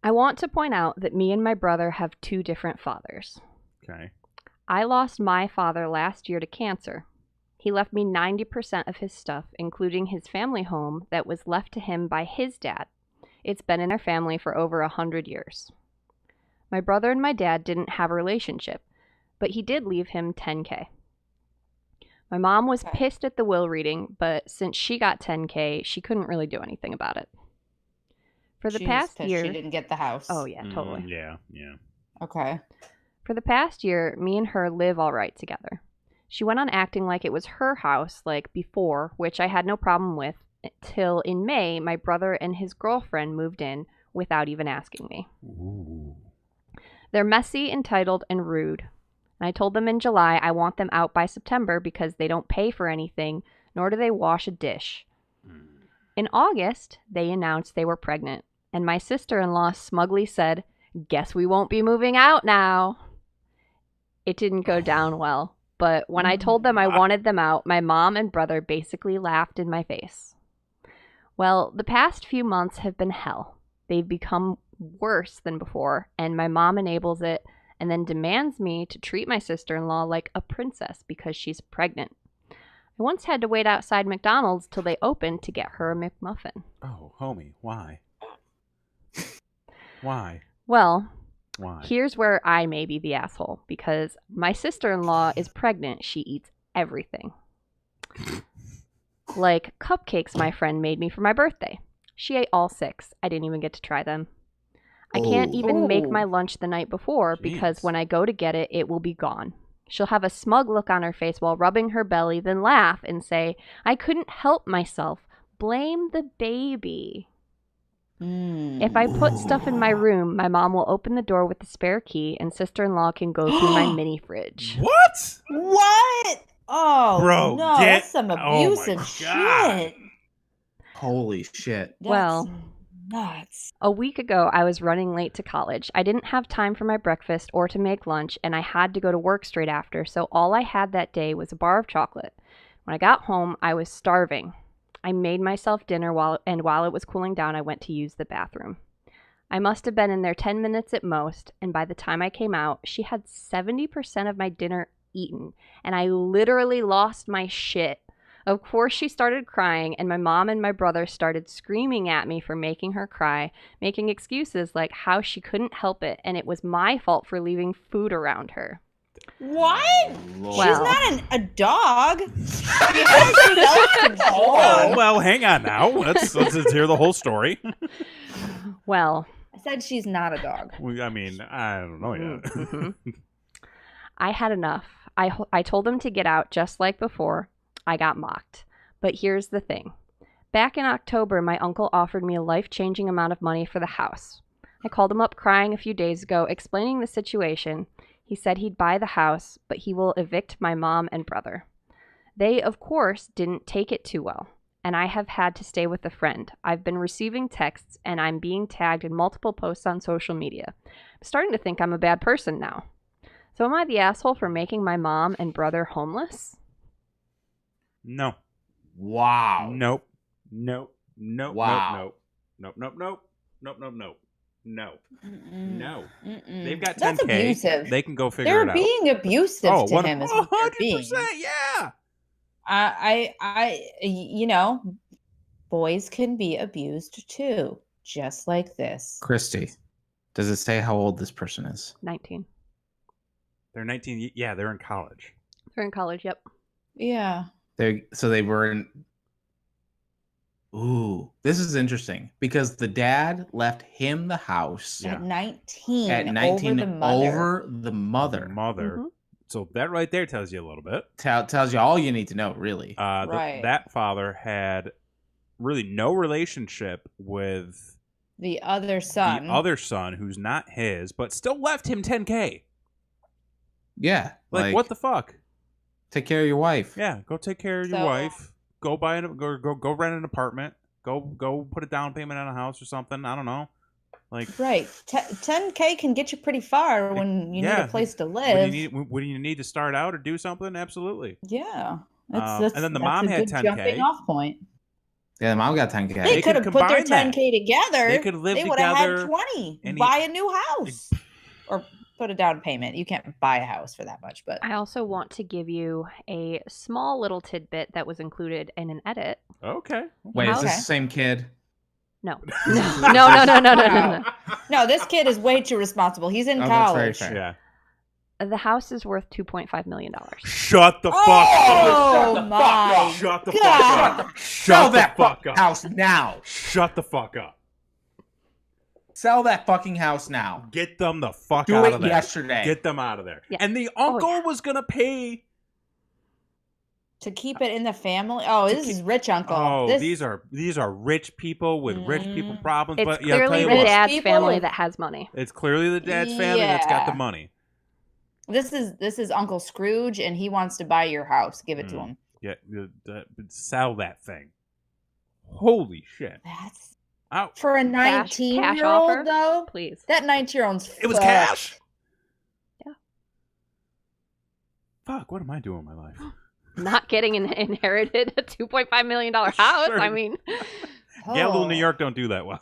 [SPEAKER 1] I want to point out that me and my brother have two different fathers.
[SPEAKER 2] okay.
[SPEAKER 1] I lost my father last year to cancer. He left me 90% of his stuff, including his family home that was left to him by his dad. It's been in their family for over 100 years. My brother and my dad didn't have a relationship, but he did leave him $10K. My mom was
[SPEAKER 4] Okay.
[SPEAKER 1] pissed at the will reading, but since she got $10K, she couldn't really do anything about it. For the
[SPEAKER 4] She was
[SPEAKER 1] past
[SPEAKER 4] pissed
[SPEAKER 1] year...
[SPEAKER 4] she didn't get the house.
[SPEAKER 1] Oh, yeah, totally.
[SPEAKER 2] Yeah.
[SPEAKER 4] Okay.
[SPEAKER 1] For the past year, me and her live all right together. She went on acting like it was her house like before, which I had no problem with, till in May, my brother and his girlfriend moved in without even asking me.
[SPEAKER 2] Ooh.
[SPEAKER 1] They're messy, entitled, and rude. And I told them in July I want them out by September because they don't pay for anything, nor do they wash a dish. In August, they announced they were pregnant, and my sister-in-law smugly said, "Guess we won't be moving out now." It didn't go down well, but when I told them I wanted them out, my mom and brother basically laughed in my face. Well, the past few months have been hell. They've become worse than before, and my mom enables it and then demands me to treat my sister-in-law like a princess because she's pregnant. I once had to wait outside McDonald's till they opened to get her a McMuffin.
[SPEAKER 2] Oh, homie, why? Why?
[SPEAKER 1] Well,
[SPEAKER 2] Why?
[SPEAKER 1] here's where I may be the asshole, because my sister-in-law is pregnant. She eats everything. Like cupcakes my friend made me for my birthday. She ate all 6. I didn't even get to try them. I can't
[SPEAKER 3] Oh.
[SPEAKER 1] even make
[SPEAKER 4] Oh.
[SPEAKER 1] my lunch the night before because
[SPEAKER 2] Jeez.
[SPEAKER 1] when I go to get it, it will be gone. She'll have a smug look on her face while rubbing her belly, then laugh and say, "I couldn't help myself. Blame the baby." If I put stuff in my room, my mom will open the door with the spare key and sister-in-law can go through my mini fridge.
[SPEAKER 2] What?
[SPEAKER 4] What? Oh,
[SPEAKER 2] Bro,
[SPEAKER 4] no,
[SPEAKER 2] get-
[SPEAKER 4] that's some
[SPEAKER 2] oh my
[SPEAKER 4] abusive
[SPEAKER 2] God.
[SPEAKER 4] shit.
[SPEAKER 3] Holy shit.
[SPEAKER 4] That's
[SPEAKER 1] Well-
[SPEAKER 4] nuts.
[SPEAKER 1] A week ago, I was running late to college. I didn't have time for my breakfast or to make lunch, and I had to go to work straight after, so all I had that day was a bar of chocolate. When I got home, I was starving. I made myself dinner while it was cooling down, I went to use the bathroom. I must have been in there 10 minutes at most, and by the time I came out, she had 70% of my dinner eaten, and I literally lost my shit. Of course, she started crying, and my mom and my brother started screaming at me for making her cry, making excuses like how she couldn't help it, and it was my fault for leaving food around her.
[SPEAKER 4] What?
[SPEAKER 3] Lord.
[SPEAKER 1] Well-
[SPEAKER 4] She's not a dog. She has self-control.
[SPEAKER 2] Well, hang on now. Let's hear the whole story.
[SPEAKER 1] Well,
[SPEAKER 4] I said she's not a dog.
[SPEAKER 2] I mean, I don't know yet.
[SPEAKER 1] mhm. I had enough. I told him to get out just like before. I got mocked. But here's the thing. Back in October, my uncle offered me a life-changing amount of money for the house. I called him up crying a few days ago, explaining the situation. He said he'd buy the house, but he will evict my mom and brother. They, of course, didn't take it too well. and I have had to stay with a friend. I've been receiving texts, and I'm being tagged in multiple posts on social media. I'm starting to think I'm a bad person now. So am I the asshole for making my mom and brother homeless?
[SPEAKER 2] No.
[SPEAKER 3] Wow.
[SPEAKER 2] Nope. Nope. Nope.
[SPEAKER 3] Wow.
[SPEAKER 2] Nope. Nope. Nope. Nope. Nope. Nope. No.
[SPEAKER 4] Mm-mm.
[SPEAKER 2] No.
[SPEAKER 4] Mm-mm.
[SPEAKER 2] They've got 10K.
[SPEAKER 4] That's abusive.
[SPEAKER 2] They can go figure
[SPEAKER 4] They're
[SPEAKER 2] it out.
[SPEAKER 4] being abusive
[SPEAKER 2] Oh,
[SPEAKER 4] to him is what they're being.
[SPEAKER 2] 100%. Yeah.
[SPEAKER 4] You know, boys can be abused too, just like this.
[SPEAKER 3] Christy, does it say how old this person is?
[SPEAKER 1] 19.
[SPEAKER 2] They're 19. Yeah, they're in college.
[SPEAKER 1] They're in college, yep.
[SPEAKER 4] Yeah.
[SPEAKER 3] They were in. Ooh, this is interesting because the dad left him the house
[SPEAKER 2] Yeah.
[SPEAKER 4] At 19.
[SPEAKER 3] at 19 over the mother.
[SPEAKER 2] Mother.
[SPEAKER 1] Mhm.
[SPEAKER 2] So that right there tells you a little bit.
[SPEAKER 3] Tells you all you need to know, really.
[SPEAKER 4] Right.
[SPEAKER 2] That father had really no relationship with
[SPEAKER 4] The other son.
[SPEAKER 2] the other son, who's not his, but still left him 10K.
[SPEAKER 3] Yeah,
[SPEAKER 2] Like what the fuck?
[SPEAKER 3] Take care of your wife.
[SPEAKER 2] Yeah, go take care of your
[SPEAKER 4] So-
[SPEAKER 2] wife. Go buy go rent an apartment. Go put a down payment on a house or something. I don't know. Like
[SPEAKER 4] Right. 10K can get you pretty far when you need
[SPEAKER 2] Yeah.
[SPEAKER 4] a place to
[SPEAKER 2] when
[SPEAKER 4] live.
[SPEAKER 2] you need to start out or do something, absolutely.
[SPEAKER 4] Yeah.
[SPEAKER 2] And then the
[SPEAKER 4] that's
[SPEAKER 2] mom
[SPEAKER 4] a
[SPEAKER 2] had
[SPEAKER 4] good
[SPEAKER 2] 10K.
[SPEAKER 4] jumping off point.
[SPEAKER 3] Yeah, the mom got 10K.
[SPEAKER 4] They
[SPEAKER 2] They
[SPEAKER 4] could
[SPEAKER 2] could
[SPEAKER 4] have put their
[SPEAKER 2] combine that.
[SPEAKER 4] 10K together.
[SPEAKER 2] They could live
[SPEAKER 4] They would have had
[SPEAKER 2] together
[SPEAKER 4] 20.
[SPEAKER 2] and
[SPEAKER 4] Buy a new house. Or put a down payment. You can't buy a house for that much, but
[SPEAKER 1] I also want to give you a small little tidbit that was included in an edit.
[SPEAKER 2] Okay.
[SPEAKER 3] Wait, is this
[SPEAKER 4] Okay.
[SPEAKER 3] the same kid?
[SPEAKER 1] No. No.
[SPEAKER 4] no, this kid is way too responsible. He's in
[SPEAKER 3] Oh, that's very
[SPEAKER 4] college.
[SPEAKER 3] fair.
[SPEAKER 2] Yeah.
[SPEAKER 1] The house is worth $2.5 million.
[SPEAKER 2] Shut the fuck
[SPEAKER 4] Oh
[SPEAKER 2] up.
[SPEAKER 4] my
[SPEAKER 2] Shut the
[SPEAKER 4] God.
[SPEAKER 2] fuck up.
[SPEAKER 3] Sell
[SPEAKER 2] Shut the
[SPEAKER 3] that
[SPEAKER 2] fuck
[SPEAKER 3] fucking
[SPEAKER 2] up.
[SPEAKER 3] house now.
[SPEAKER 2] Shut the fuck up.
[SPEAKER 3] Sell that fucking house now.
[SPEAKER 2] Get them the fuck
[SPEAKER 3] Do
[SPEAKER 2] out
[SPEAKER 3] it
[SPEAKER 2] of there.
[SPEAKER 3] yesterday.
[SPEAKER 2] Get them out of there.
[SPEAKER 1] Yeah.
[SPEAKER 2] And the uncle
[SPEAKER 1] yeah.
[SPEAKER 2] was gonna pay.
[SPEAKER 4] To keep it in the family. Oh, this is rich uncle.
[SPEAKER 2] Oh,
[SPEAKER 4] This-
[SPEAKER 2] these are rich people with rich people problems.
[SPEAKER 1] It's
[SPEAKER 2] but yeah, I'll tell
[SPEAKER 1] clearly
[SPEAKER 2] you
[SPEAKER 1] the
[SPEAKER 2] what,
[SPEAKER 1] dad's
[SPEAKER 4] People
[SPEAKER 1] family
[SPEAKER 4] with-
[SPEAKER 1] that has money.
[SPEAKER 2] it's clearly the dad's family that's got the
[SPEAKER 4] Yeah.
[SPEAKER 2] money.
[SPEAKER 4] This is Uncle Scrooge, and he wants to buy your house. Give it to
[SPEAKER 2] Mm.
[SPEAKER 4] him.
[SPEAKER 2] Yeah, sell that thing. Holy shit!
[SPEAKER 4] That's
[SPEAKER 2] Out.
[SPEAKER 4] for a
[SPEAKER 1] Cash
[SPEAKER 4] 19-year-old
[SPEAKER 1] offer?
[SPEAKER 4] though.
[SPEAKER 1] Please.
[SPEAKER 4] That 19-year-old's
[SPEAKER 2] It was
[SPEAKER 4] fucked.
[SPEAKER 2] cash.
[SPEAKER 1] Yeah.
[SPEAKER 2] Fuck! What am I doing in my life?
[SPEAKER 1] Not getting inherited a $2.5 million house.
[SPEAKER 2] Sure.
[SPEAKER 1] I mean,
[SPEAKER 2] Gamble in New
[SPEAKER 4] Oh,
[SPEAKER 2] York don't do that well.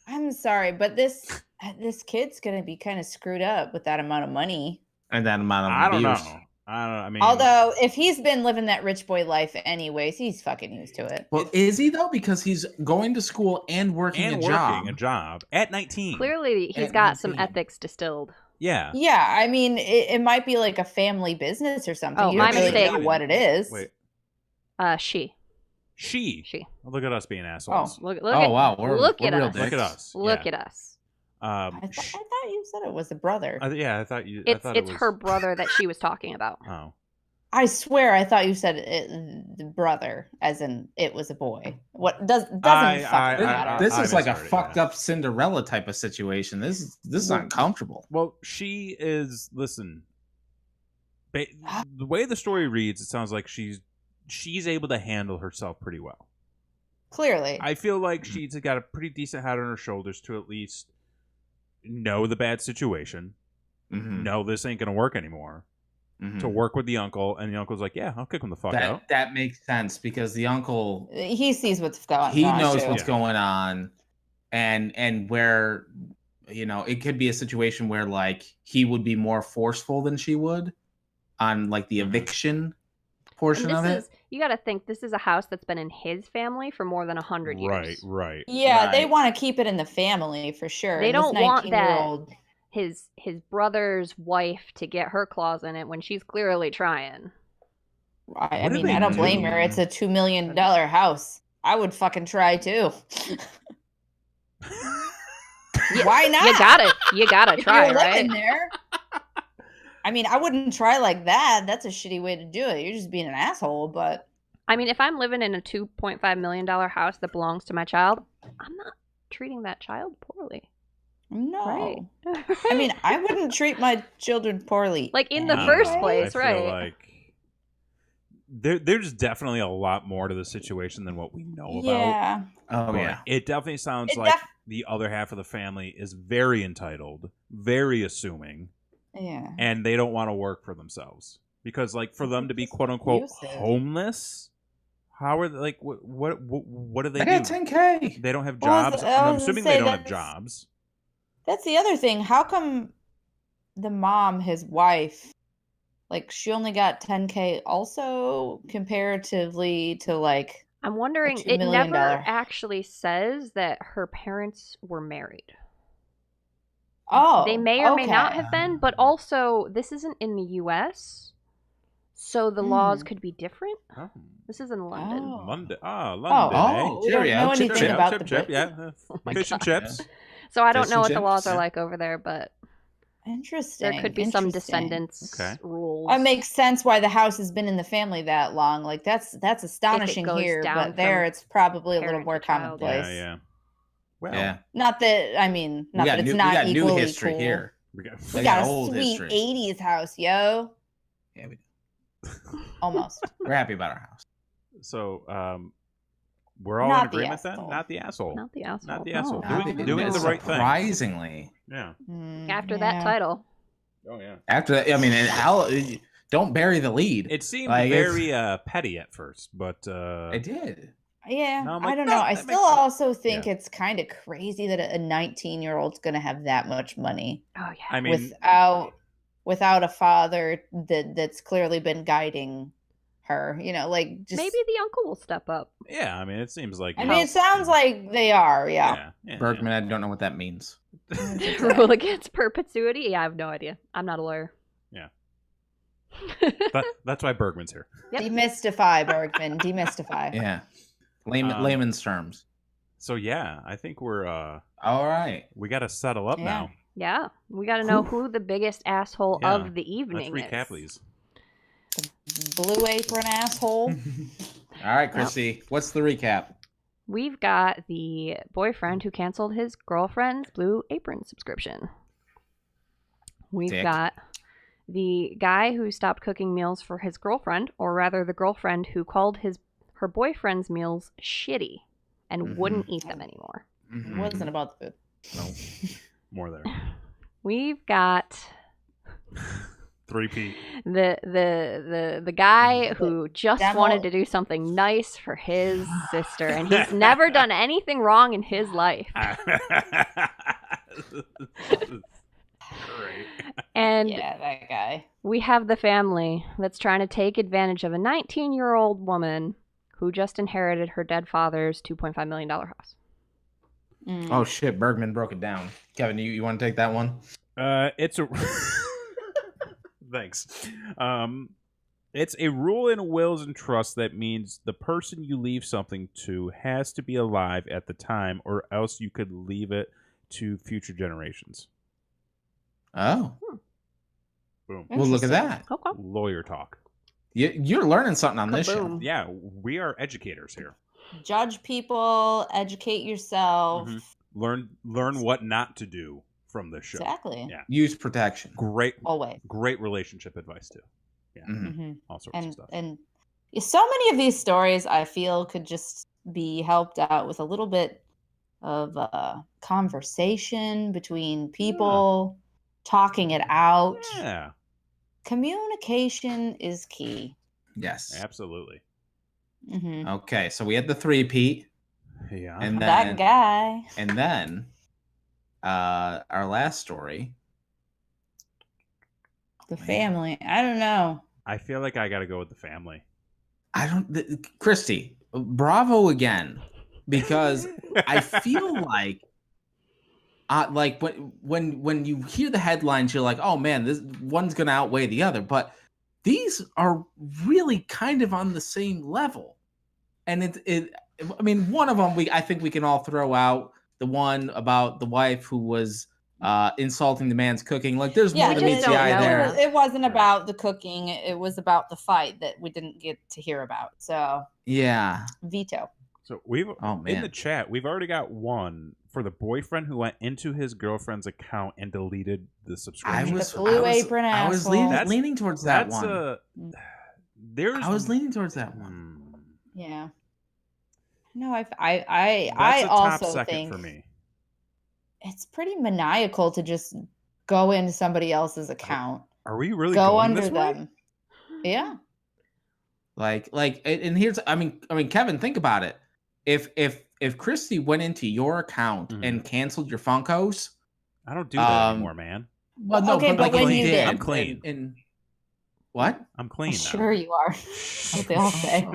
[SPEAKER 4] I'm sorry, but this kid's gonna be kind of screwed up with that amount of money.
[SPEAKER 3] And that amount of
[SPEAKER 2] I don't
[SPEAKER 3] abuse.
[SPEAKER 2] know. I mean,
[SPEAKER 4] Although, if he's been living that rich boy life anyways, he's fucking used to it.
[SPEAKER 3] Well, is he though? Because he's going to school and working
[SPEAKER 2] and
[SPEAKER 3] a job.
[SPEAKER 2] working a job at 19.
[SPEAKER 1] clearly he's
[SPEAKER 3] At
[SPEAKER 1] got some
[SPEAKER 3] 19.
[SPEAKER 1] ethics distilled.
[SPEAKER 2] Yeah.
[SPEAKER 4] Yeah, I mean, it might be like a family business or something.
[SPEAKER 1] Oh,
[SPEAKER 4] you
[SPEAKER 1] my
[SPEAKER 4] don't really
[SPEAKER 1] mistake.
[SPEAKER 4] know what it is.
[SPEAKER 2] Wait.
[SPEAKER 1] She.
[SPEAKER 2] Look at us being
[SPEAKER 4] Oh,
[SPEAKER 2] assholes.
[SPEAKER 1] Look
[SPEAKER 3] Oh,
[SPEAKER 1] at,
[SPEAKER 3] wow, we're
[SPEAKER 1] look at
[SPEAKER 3] real
[SPEAKER 1] us.
[SPEAKER 3] dicks.
[SPEAKER 2] Look at us.
[SPEAKER 1] Look
[SPEAKER 2] Yeah.
[SPEAKER 1] at us.
[SPEAKER 4] I thought you said it was the brother.
[SPEAKER 2] Yeah, I thought you.
[SPEAKER 1] It's
[SPEAKER 2] I thought it was
[SPEAKER 1] her brother that she was talking about.
[SPEAKER 2] Oh.
[SPEAKER 4] I swear, I thought you said the brother, as in it was a boy. What doesn't fucking matter.
[SPEAKER 3] This is like a
[SPEAKER 2] misheard it,
[SPEAKER 3] fucked
[SPEAKER 2] yeah.
[SPEAKER 3] up Cinderella type of situation. This is uncomfortable.
[SPEAKER 2] Well, she is. Listen, the way the story reads, it sounds like she's able to handle herself pretty well.
[SPEAKER 4] Clearly,
[SPEAKER 2] I feel like she's got a pretty decent head on her shoulders to at least know the bad situation,
[SPEAKER 3] Mhm.
[SPEAKER 2] know this ain't gonna work anymore,
[SPEAKER 3] Mhm.
[SPEAKER 2] to work with the uncle, and the uncle's like, yeah, I'll kick him the fuck out.
[SPEAKER 3] That makes sense because the uncle
[SPEAKER 4] he sees what's going on.
[SPEAKER 3] he knows
[SPEAKER 4] too.
[SPEAKER 3] what's
[SPEAKER 2] Yeah.
[SPEAKER 3] going on, and where it could be a situation where like he would be more forceful than she would on like the
[SPEAKER 2] Mhm.
[SPEAKER 3] eviction portion
[SPEAKER 1] And
[SPEAKER 3] of
[SPEAKER 1] this
[SPEAKER 3] it.
[SPEAKER 1] is, you got to think, this is a house that's been in his family for more than 100 years.
[SPEAKER 2] Right.
[SPEAKER 4] Yeah, they
[SPEAKER 3] Right.
[SPEAKER 4] want to keep it in the family for sure.
[SPEAKER 1] They
[SPEAKER 4] And this
[SPEAKER 1] don't want that.
[SPEAKER 4] 19-year-old
[SPEAKER 1] His brother's wife to get her claws in it when she's clearly trying.
[SPEAKER 4] I
[SPEAKER 2] What do
[SPEAKER 4] mean,
[SPEAKER 2] they
[SPEAKER 4] I don't blame
[SPEAKER 2] do?
[SPEAKER 4] her. It's a $2 million house. I would fucking try too. Why not?
[SPEAKER 1] You gotta try,
[SPEAKER 4] You're
[SPEAKER 1] right?
[SPEAKER 4] living there. I mean, I wouldn't try like that. That's a shitty way to do it. You're just being an asshole. But
[SPEAKER 1] I mean, if I'm living in a $2.5 million house that belongs to my child, I'm not treating that child poorly.
[SPEAKER 4] no.
[SPEAKER 1] Right.
[SPEAKER 4] I mean, I wouldn't treat my children poorly.
[SPEAKER 1] Like, in the
[SPEAKER 2] I don't
[SPEAKER 1] first
[SPEAKER 2] know.
[SPEAKER 1] place,
[SPEAKER 2] I
[SPEAKER 1] right.
[SPEAKER 2] feel like there's definitely a lot more to the situation than what we know about.
[SPEAKER 4] Yeah.
[SPEAKER 3] Oh
[SPEAKER 2] But
[SPEAKER 3] yeah.
[SPEAKER 2] it definitely sounds
[SPEAKER 4] It
[SPEAKER 2] like
[SPEAKER 4] def-
[SPEAKER 2] the other half of the family is very entitled, very assuming,
[SPEAKER 4] Yeah.
[SPEAKER 2] and they don't want to work for themselves because, like, for them to be
[SPEAKER 4] Just
[SPEAKER 2] quote unquote
[SPEAKER 4] abusive.
[SPEAKER 2] homeless, how are they, like what do they
[SPEAKER 3] I
[SPEAKER 2] do?
[SPEAKER 3] got 10K.
[SPEAKER 2] They don't have
[SPEAKER 4] Well,
[SPEAKER 2] jobs.
[SPEAKER 4] I
[SPEAKER 2] I'm
[SPEAKER 4] was gonna
[SPEAKER 2] assuming
[SPEAKER 4] say
[SPEAKER 2] they don't have
[SPEAKER 4] that's-
[SPEAKER 2] jobs.
[SPEAKER 4] That's the other thing. How come the mom, his wife, like she only got 10K also comparatively to like
[SPEAKER 1] I'm wondering,
[SPEAKER 4] $2
[SPEAKER 1] it
[SPEAKER 4] million
[SPEAKER 1] never actually says that her parents were married. They may or may not have been, but also this isn't in the US, so the laws could be different.
[SPEAKER 2] Oh.
[SPEAKER 1] This is in London.
[SPEAKER 4] Oh.
[SPEAKER 2] London, London,
[SPEAKER 3] Oh,
[SPEAKER 4] We don't
[SPEAKER 3] cheerio,
[SPEAKER 4] know
[SPEAKER 3] chip,
[SPEAKER 4] anything
[SPEAKER 3] chip,
[SPEAKER 4] about
[SPEAKER 2] chip,
[SPEAKER 4] the
[SPEAKER 2] chip,
[SPEAKER 4] bit.
[SPEAKER 2] yeah,
[SPEAKER 1] my
[SPEAKER 2] fish and
[SPEAKER 1] God.
[SPEAKER 2] chips.
[SPEAKER 1] So I don't
[SPEAKER 3] Fish
[SPEAKER 1] know
[SPEAKER 3] and
[SPEAKER 1] what the laws
[SPEAKER 3] chips.
[SPEAKER 1] are like over there, but
[SPEAKER 4] Interesting.
[SPEAKER 1] there could be some
[SPEAKER 4] Interesting.
[SPEAKER 1] descendants
[SPEAKER 2] Okay.
[SPEAKER 1] rules.
[SPEAKER 4] It makes sense why the house has been in the family that long. Like that's astonishing
[SPEAKER 1] goes
[SPEAKER 4] here,
[SPEAKER 1] down
[SPEAKER 4] but there
[SPEAKER 1] from
[SPEAKER 4] it's probably a little
[SPEAKER 1] parent
[SPEAKER 4] more
[SPEAKER 1] to child,
[SPEAKER 4] commonplace.
[SPEAKER 2] Yeah. Well,
[SPEAKER 3] Yeah.
[SPEAKER 4] Not that I mean,
[SPEAKER 3] We
[SPEAKER 4] not
[SPEAKER 3] got
[SPEAKER 4] that it's
[SPEAKER 3] new, we
[SPEAKER 4] not
[SPEAKER 3] got new
[SPEAKER 4] equally
[SPEAKER 3] history
[SPEAKER 4] cool.
[SPEAKER 3] here.
[SPEAKER 2] we got
[SPEAKER 4] We
[SPEAKER 3] We
[SPEAKER 4] got
[SPEAKER 3] got
[SPEAKER 4] a
[SPEAKER 3] old
[SPEAKER 4] sweet
[SPEAKER 3] history.
[SPEAKER 4] 80s house, yo.
[SPEAKER 3] Yeah, we do.
[SPEAKER 4] Almost.
[SPEAKER 3] We're happy about our house.
[SPEAKER 2] so we're all
[SPEAKER 4] Not
[SPEAKER 2] in
[SPEAKER 4] the
[SPEAKER 2] agreement then.
[SPEAKER 4] asshole.
[SPEAKER 2] Not the asshole.
[SPEAKER 1] Not the asshole.
[SPEAKER 2] Not the
[SPEAKER 1] no.
[SPEAKER 2] asshole.
[SPEAKER 3] Not
[SPEAKER 2] Doing the right thing.
[SPEAKER 3] Surprisingly.
[SPEAKER 2] Yeah.
[SPEAKER 1] After that title.
[SPEAKER 2] Oh yeah.
[SPEAKER 3] After that, I mean, how? Don't bury the lead.
[SPEAKER 2] It seemed
[SPEAKER 3] Like, it's-
[SPEAKER 2] very petty at first, but
[SPEAKER 3] I did.
[SPEAKER 4] Yeah,
[SPEAKER 2] No, I'm
[SPEAKER 4] I
[SPEAKER 2] like,
[SPEAKER 4] don't
[SPEAKER 2] no,
[SPEAKER 4] know. I
[SPEAKER 2] that
[SPEAKER 4] still
[SPEAKER 2] makes sense.
[SPEAKER 4] also think
[SPEAKER 2] Yeah.
[SPEAKER 4] it's kind of crazy that a 19-year-old's going to have that much money
[SPEAKER 1] Oh yeah.
[SPEAKER 2] I mean,
[SPEAKER 4] without a father that's clearly been guiding her. You know, like just
[SPEAKER 1] Maybe the uncle will step up.
[SPEAKER 2] yeah. I mean, it seems like
[SPEAKER 4] I mean, it sounds like they are. Yeah.
[SPEAKER 3] Bergman, I don't know what that means.
[SPEAKER 1] Rule against perpetuity? Yeah, I have no idea. I'm not a lawyer.
[SPEAKER 2] Yeah. That's why Bergman's here.
[SPEAKER 1] Yep.
[SPEAKER 4] Demystify, Bergman. Demystify.
[SPEAKER 3] Yeah.
[SPEAKER 2] Um,
[SPEAKER 3] Layman's terms.
[SPEAKER 2] So yeah, I think we're
[SPEAKER 3] All right.
[SPEAKER 2] we got to settle up
[SPEAKER 4] Yeah.
[SPEAKER 2] now.
[SPEAKER 1] Yeah, we got to know who the biggest asshole
[SPEAKER 2] Yeah.
[SPEAKER 1] of the evening
[SPEAKER 2] Let's recap,
[SPEAKER 1] is.
[SPEAKER 2] please.
[SPEAKER 4] Blue apron asshole.
[SPEAKER 3] All right, Christy. What's the recap?
[SPEAKER 1] We've got the boyfriend who canceled his girlfriend's Blue Apron subscription. We've
[SPEAKER 3] Dick.
[SPEAKER 1] got the guy who stopped cooking meals for his girlfriend, or rather the girlfriend who called her boyfriend's meals shitty and wouldn't eat them anymore.
[SPEAKER 4] It wasn't about the food.
[SPEAKER 3] No.
[SPEAKER 2] More there.
[SPEAKER 1] We've got
[SPEAKER 2] 3P.
[SPEAKER 1] the guy who just
[SPEAKER 4] Demo-
[SPEAKER 1] wanted to do something nice for his sister, and he's never done anything wrong in his life.
[SPEAKER 2] Great.
[SPEAKER 1] And
[SPEAKER 4] Yeah, that guy.
[SPEAKER 1] we have the family that's trying to take advantage of a 19-year-old woman who just inherited her dead father's $2.5 million house.
[SPEAKER 4] Mm.
[SPEAKER 3] Oh shit, Bergman broke it down. Kevin, you want to take that one?
[SPEAKER 2] It's a thanks. It's a rule in wills and trusts that means the person you leave something to has to be alive at the time, or else you could leave it to future generations.
[SPEAKER 3] Oh.
[SPEAKER 2] Boom.
[SPEAKER 3] Well, look at that.
[SPEAKER 1] Okay.
[SPEAKER 2] Lawyer talk.
[SPEAKER 3] You're learning something on this show.
[SPEAKER 1] Kaboom.
[SPEAKER 2] Yeah, we are educators here.
[SPEAKER 4] Judge people, educate yourself.
[SPEAKER 2] Mhm. Learn what not to do from this show.
[SPEAKER 4] Exactly.
[SPEAKER 2] Yeah.
[SPEAKER 3] Use protection.
[SPEAKER 2] Great
[SPEAKER 4] Always.
[SPEAKER 2] relationship advice too. Yeah.
[SPEAKER 3] Mhm.
[SPEAKER 4] hmm
[SPEAKER 2] All sorts of
[SPEAKER 4] And
[SPEAKER 2] stuff.
[SPEAKER 4] and so many of these stories I feel could just be helped out with a little bit of conversation between people, talking it out.
[SPEAKER 2] Yeah,
[SPEAKER 4] Communication is key.
[SPEAKER 3] Yes.
[SPEAKER 2] absolutely.
[SPEAKER 4] hmm
[SPEAKER 3] Okay, so we had the 3-peat,
[SPEAKER 2] Yeah.
[SPEAKER 3] and
[SPEAKER 4] That
[SPEAKER 3] then
[SPEAKER 4] guy.
[SPEAKER 3] our last story.
[SPEAKER 4] The
[SPEAKER 3] Man.
[SPEAKER 4] family. I don't know.
[SPEAKER 2] I feel like I got to go with the family.
[SPEAKER 3] Christy, bravo again, because I feel like when you hear the headlines, you're like, oh man, this one's gonna outweigh the other, but these are really kind of on the same level, and I mean, one of them I think we can all throw out, the one about the wife who was insulting the man's cooking. Like, there's more than
[SPEAKER 1] just
[SPEAKER 3] meets
[SPEAKER 1] don't
[SPEAKER 3] the eye
[SPEAKER 1] know
[SPEAKER 3] there.
[SPEAKER 1] her.
[SPEAKER 4] It wasn't about the cooking. It was about the fight that we didn't get to hear about. So
[SPEAKER 3] Yeah.
[SPEAKER 4] veto.
[SPEAKER 2] So we've
[SPEAKER 3] Oh,
[SPEAKER 2] in
[SPEAKER 3] man.
[SPEAKER 2] the chat, we've already got one for the boyfriend who went into his girlfriend's account and deleted the subscription.
[SPEAKER 4] Blue apron
[SPEAKER 3] I was
[SPEAKER 4] asshole.
[SPEAKER 3] leaning towards that
[SPEAKER 2] That's
[SPEAKER 3] one. I was leaning towards that one.
[SPEAKER 4] Yeah. No, I
[SPEAKER 2] That's a top
[SPEAKER 4] also
[SPEAKER 2] second
[SPEAKER 4] think
[SPEAKER 2] for me.
[SPEAKER 4] it's pretty maniacal to just go into somebody else's account.
[SPEAKER 2] Are we really
[SPEAKER 4] Go
[SPEAKER 2] going
[SPEAKER 4] under
[SPEAKER 2] this way?
[SPEAKER 4] them. Yeah.
[SPEAKER 3] And here's, I mean, Kevin, think about it. If Christy went into your account and canceled your Funkos,
[SPEAKER 2] I don't do that anymore, man.
[SPEAKER 3] Well, no,
[SPEAKER 4] okay, but when
[SPEAKER 3] he
[SPEAKER 4] you
[SPEAKER 3] did,
[SPEAKER 4] did.
[SPEAKER 2] I'm clean.
[SPEAKER 3] And what?
[SPEAKER 2] I'm clean now.
[SPEAKER 4] Sure you are. That's what they all say.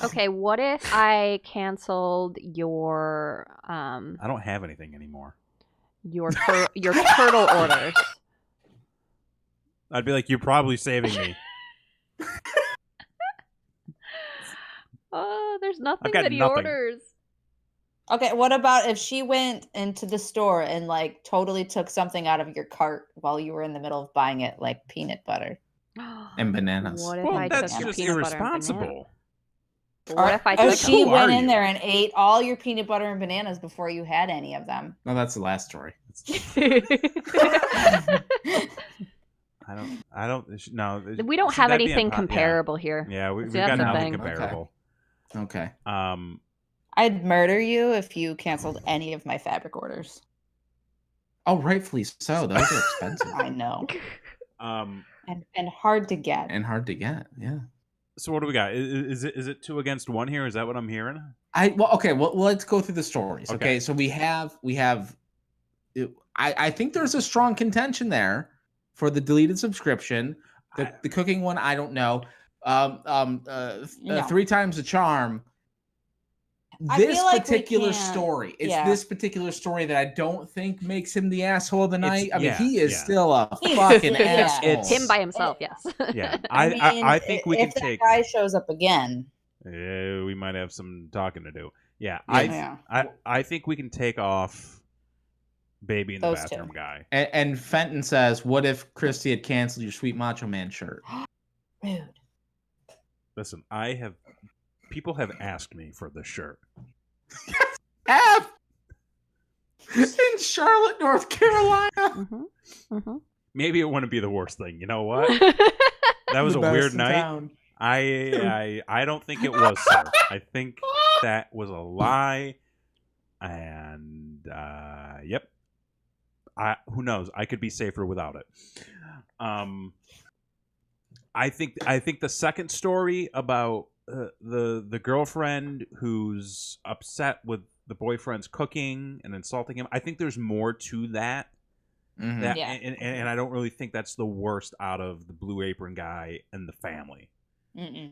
[SPEAKER 1] Okay, what if I canceled your
[SPEAKER 2] I don't have anything anymore.
[SPEAKER 1] your turtle orders?
[SPEAKER 2] I'd be like, you're probably saving me.
[SPEAKER 1] Oh, there's nothing
[SPEAKER 2] got
[SPEAKER 1] that he
[SPEAKER 2] nothing.
[SPEAKER 1] orders.
[SPEAKER 4] Okay, what about if she went into the store and like totally took something out of your cart while you were in the middle of buying it, like peanut butter?
[SPEAKER 3] And bananas.
[SPEAKER 1] What if
[SPEAKER 2] Well,
[SPEAKER 1] I
[SPEAKER 2] that's
[SPEAKER 1] took your
[SPEAKER 2] just
[SPEAKER 1] peanut butter and
[SPEAKER 2] irresponsible.
[SPEAKER 1] banana? What if I
[SPEAKER 4] Or
[SPEAKER 1] took
[SPEAKER 4] she
[SPEAKER 2] Who
[SPEAKER 4] went
[SPEAKER 2] are
[SPEAKER 4] in
[SPEAKER 2] you?
[SPEAKER 4] there and ate all your peanut butter and bananas before you had any of them?
[SPEAKER 3] No, that's the last story.
[SPEAKER 2] I don't. No,
[SPEAKER 1] We don't
[SPEAKER 2] see,
[SPEAKER 1] have
[SPEAKER 2] that'd be
[SPEAKER 1] anything
[SPEAKER 2] impo-
[SPEAKER 1] comparable here.
[SPEAKER 2] Yeah, we've
[SPEAKER 1] See, that's
[SPEAKER 2] got
[SPEAKER 1] the
[SPEAKER 2] nothing
[SPEAKER 1] thing.
[SPEAKER 2] comparable.
[SPEAKER 3] Okay.
[SPEAKER 4] I'd murder you if you canceled any of my fabric orders.
[SPEAKER 3] Oh, rightfully so. Those are expensive
[SPEAKER 4] I know.
[SPEAKER 2] Um.
[SPEAKER 4] And hard to get.
[SPEAKER 3] and hard to get. Yeah.
[SPEAKER 2] So what do we got? Is it 2 against 1 here? Is that what I'm hearing?
[SPEAKER 3] Well, let's go through the stories.
[SPEAKER 2] Okay.
[SPEAKER 3] Okay, so we have. I think there's a strong contention there for the deleted subscription. The cooking one, I don't know.
[SPEAKER 4] No.
[SPEAKER 3] 3 times the charm.
[SPEAKER 4] I
[SPEAKER 3] This
[SPEAKER 4] feel like we
[SPEAKER 3] particular
[SPEAKER 4] can't-
[SPEAKER 3] story, it's
[SPEAKER 4] yeah.
[SPEAKER 3] this particular story that I don't think makes him the asshole of the night. I mean,
[SPEAKER 2] yeah,
[SPEAKER 3] he is
[SPEAKER 2] yeah.
[SPEAKER 3] still a
[SPEAKER 4] He's-
[SPEAKER 3] fucking
[SPEAKER 4] yeah.
[SPEAKER 3] asshole.
[SPEAKER 2] It's
[SPEAKER 1] Him by himself, yes.
[SPEAKER 2] Yeah,
[SPEAKER 4] mean,
[SPEAKER 2] I think we can
[SPEAKER 4] if that
[SPEAKER 2] take.
[SPEAKER 4] guy shows up again.
[SPEAKER 2] We might have some talking to do. Yeah,
[SPEAKER 3] Yeah.
[SPEAKER 2] I think we can take off baby in the
[SPEAKER 4] Those
[SPEAKER 2] bathroom
[SPEAKER 4] two.
[SPEAKER 2] guy.
[SPEAKER 3] And Fenton says, "What if Christy had canceled your Sweet Macho Man shirt?"
[SPEAKER 4] Rude.
[SPEAKER 2] Listen, people have asked me for this shirt.
[SPEAKER 3] F in Charlotte, North Carolina.
[SPEAKER 1] Mm-hmm. Mm-hmm.
[SPEAKER 2] Maybe it wouldn't be the worst thing. You know what? That was
[SPEAKER 3] The
[SPEAKER 2] a
[SPEAKER 3] best
[SPEAKER 2] weird
[SPEAKER 3] in
[SPEAKER 2] night.
[SPEAKER 3] town.
[SPEAKER 2] I don't think it was, sir. I think that was a lie. And yep. Who knows? I could be safer without it. I think the second story about the girlfriend who's upset with the boyfriend's cooking and insulting him. I think there's more to that.
[SPEAKER 3] Mhm.
[SPEAKER 2] That
[SPEAKER 4] Yeah.
[SPEAKER 2] and I don't really think that's the worst out of the Blue Apron guy and the family.
[SPEAKER 4] Mm-mm.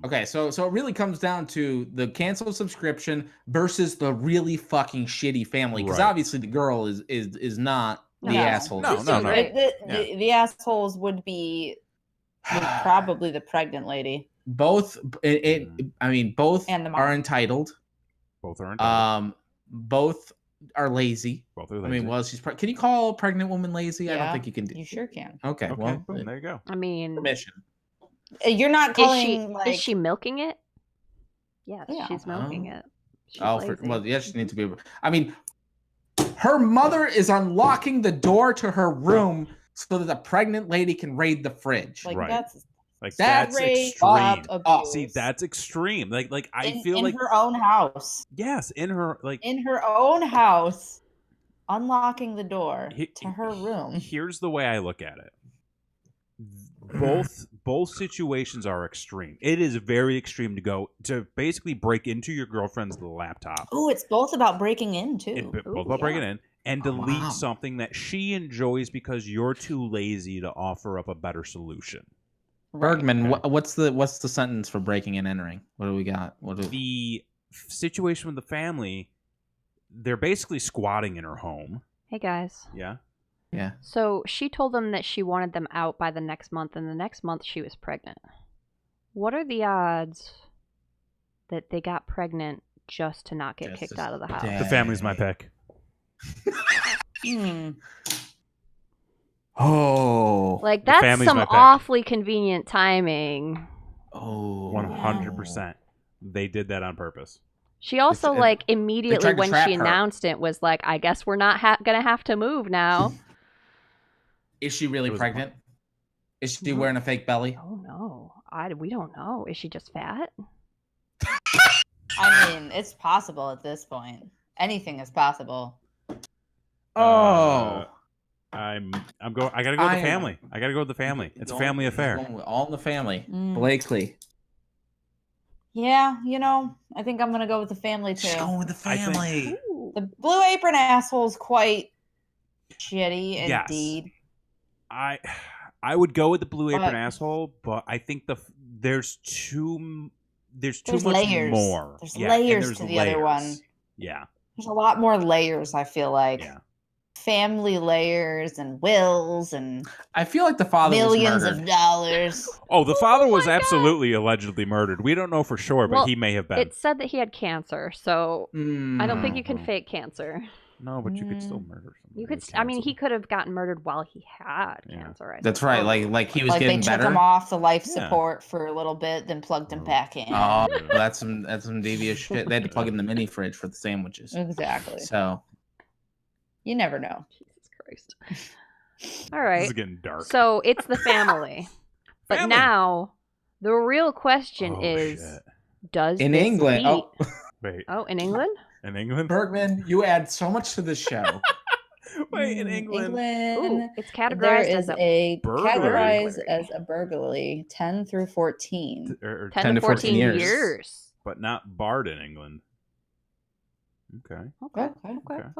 [SPEAKER 3] Okay, so it really comes down to the canceled subscription versus the really fucking shitty family, because
[SPEAKER 2] Right.
[SPEAKER 3] obviously the girl is not the
[SPEAKER 1] No.
[SPEAKER 3] asshole.
[SPEAKER 2] No,
[SPEAKER 1] She's
[SPEAKER 2] no,
[SPEAKER 1] doing
[SPEAKER 2] no.
[SPEAKER 1] great.
[SPEAKER 4] The assholes would be probably the pregnant lady.
[SPEAKER 3] Both, I mean, both
[SPEAKER 4] And the mom.
[SPEAKER 3] are entitled.
[SPEAKER 2] Both are entitled.
[SPEAKER 3] Both are lazy.
[SPEAKER 2] Both are
[SPEAKER 3] I
[SPEAKER 2] lazy.
[SPEAKER 3] mean, well, can you call a pregnant woman lazy? I don't
[SPEAKER 4] Yeah,
[SPEAKER 3] think you can do.
[SPEAKER 4] You sure can.
[SPEAKER 3] Okay,
[SPEAKER 2] okay,
[SPEAKER 3] well,
[SPEAKER 2] boom, there you go.
[SPEAKER 1] I mean,
[SPEAKER 3] permission.
[SPEAKER 4] You're not calling like
[SPEAKER 1] is she milking it? Yes,
[SPEAKER 4] Yeah.
[SPEAKER 1] she's milking it. She's
[SPEAKER 3] Well,
[SPEAKER 1] lazy.
[SPEAKER 3] yes, she needs to be. I mean, her mother is unlocking the door to her room so that the pregnant lady can raid the fridge.
[SPEAKER 4] like
[SPEAKER 2] Right.
[SPEAKER 4] that's
[SPEAKER 2] Like
[SPEAKER 3] That's
[SPEAKER 2] that's
[SPEAKER 4] straight
[SPEAKER 2] extreme.
[SPEAKER 4] up abuse.
[SPEAKER 2] See, that's extreme. Like I
[SPEAKER 4] in,
[SPEAKER 2] feel
[SPEAKER 4] in
[SPEAKER 2] like
[SPEAKER 4] her own house.
[SPEAKER 2] yes, in her like
[SPEAKER 4] In her own house, unlocking the door
[SPEAKER 2] He-
[SPEAKER 4] to her room.
[SPEAKER 2] here's the way I look at it. Both situations are extreme. It is very extreme to basically break into your girlfriend's laptop.
[SPEAKER 4] Oh, it's both about breaking in too.
[SPEAKER 2] Both about breaking in and
[SPEAKER 3] Oh,
[SPEAKER 2] delete
[SPEAKER 3] wow.
[SPEAKER 2] something that she enjoys because you're too lazy to offer up a better solution.
[SPEAKER 3] Bergman,
[SPEAKER 2] Okay.
[SPEAKER 3] what's the sentence for breaking and entering? What do we got?
[SPEAKER 2] The situation with the family, they're basically squatting in her home.
[SPEAKER 1] Hey guys.
[SPEAKER 2] Yeah.
[SPEAKER 3] Yeah.
[SPEAKER 1] So she told them that she wanted them out by the next month, and the next month she was pregnant. What are the odds that they got pregnant just to not get
[SPEAKER 3] Just
[SPEAKER 1] kicked
[SPEAKER 3] to
[SPEAKER 1] out of the house?
[SPEAKER 3] stay.
[SPEAKER 2] The family's my pick.
[SPEAKER 4] Hmm.
[SPEAKER 3] Oh.
[SPEAKER 1] Like,
[SPEAKER 2] The
[SPEAKER 1] that's
[SPEAKER 2] family's
[SPEAKER 1] some
[SPEAKER 2] my pick.
[SPEAKER 1] awfully convenient timing.
[SPEAKER 3] Oh.
[SPEAKER 2] 100%. They did that on purpose.
[SPEAKER 1] She also,
[SPEAKER 3] It's-
[SPEAKER 1] like,
[SPEAKER 3] they
[SPEAKER 1] immediately
[SPEAKER 3] tried to
[SPEAKER 1] when
[SPEAKER 3] trap
[SPEAKER 1] she
[SPEAKER 3] her.
[SPEAKER 1] announced it was like, I guess we're not gonna have to move now.
[SPEAKER 3] Is she really
[SPEAKER 2] It was-
[SPEAKER 3] pregnant? Is she wearing a fake belly?
[SPEAKER 1] Oh, no. We don't know. Is she just fat?
[SPEAKER 4] I mean, it's possible at this point. Anything is possible.
[SPEAKER 3] Oh.
[SPEAKER 2] I'm going. I gotta go with the family. I gotta go with the family. It's a family affair.
[SPEAKER 3] All in the family.
[SPEAKER 4] Mm.
[SPEAKER 3] Blakely.
[SPEAKER 4] Yeah, I think I'm going to go with the family too.
[SPEAKER 3] Just going with the family.
[SPEAKER 4] The Blue Apron asshole's quite shitty indeed.
[SPEAKER 2] Yes. I would go with the Blue Apron asshole, but I think there's too much
[SPEAKER 4] layers.
[SPEAKER 2] more.
[SPEAKER 4] There's layers to the other one.
[SPEAKER 2] Yeah.
[SPEAKER 4] There's a lot more layers, I feel like.
[SPEAKER 2] Yeah.
[SPEAKER 4] Family layers and wills and
[SPEAKER 3] I feel like the father
[SPEAKER 4] millions
[SPEAKER 3] was
[SPEAKER 4] of dollars.
[SPEAKER 2] Oh, the father was absolutely allegedly murdered. We don't know for sure, but he may have been.
[SPEAKER 1] It said that he had cancer, so I don't think you can fake cancer.
[SPEAKER 2] No, but you could still murder somebody.
[SPEAKER 1] You could. I mean, he could have gotten murdered while he had cancer.
[SPEAKER 3] That's right. Like he was
[SPEAKER 4] like
[SPEAKER 3] getting
[SPEAKER 4] they
[SPEAKER 3] better.
[SPEAKER 4] took him off the life support for a little bit, then plugged him back in.
[SPEAKER 3] Oh, that's some devious shit. They had to plug in the mini fridge for the sandwiches.
[SPEAKER 4] Exactly.
[SPEAKER 3] So
[SPEAKER 4] you never know.
[SPEAKER 1] Jesus Christ. All right.
[SPEAKER 2] This is getting dark.
[SPEAKER 1] So it's the family. But now the real question is,
[SPEAKER 2] shit.
[SPEAKER 1] does
[SPEAKER 3] in
[SPEAKER 1] this
[SPEAKER 3] England?
[SPEAKER 1] beat...
[SPEAKER 2] Wait.
[SPEAKER 1] Oh, in England?
[SPEAKER 2] In England?
[SPEAKER 3] Bergman, you add so much to the show.
[SPEAKER 2] Wait, in England.
[SPEAKER 1] Ooh, it's categorized
[SPEAKER 4] there
[SPEAKER 1] as
[SPEAKER 4] is
[SPEAKER 1] a
[SPEAKER 4] categorized as a burglary 10 through 14.
[SPEAKER 1] 10 to 14 years.
[SPEAKER 2] But not barred in England. Okay.
[SPEAKER 1] Okay.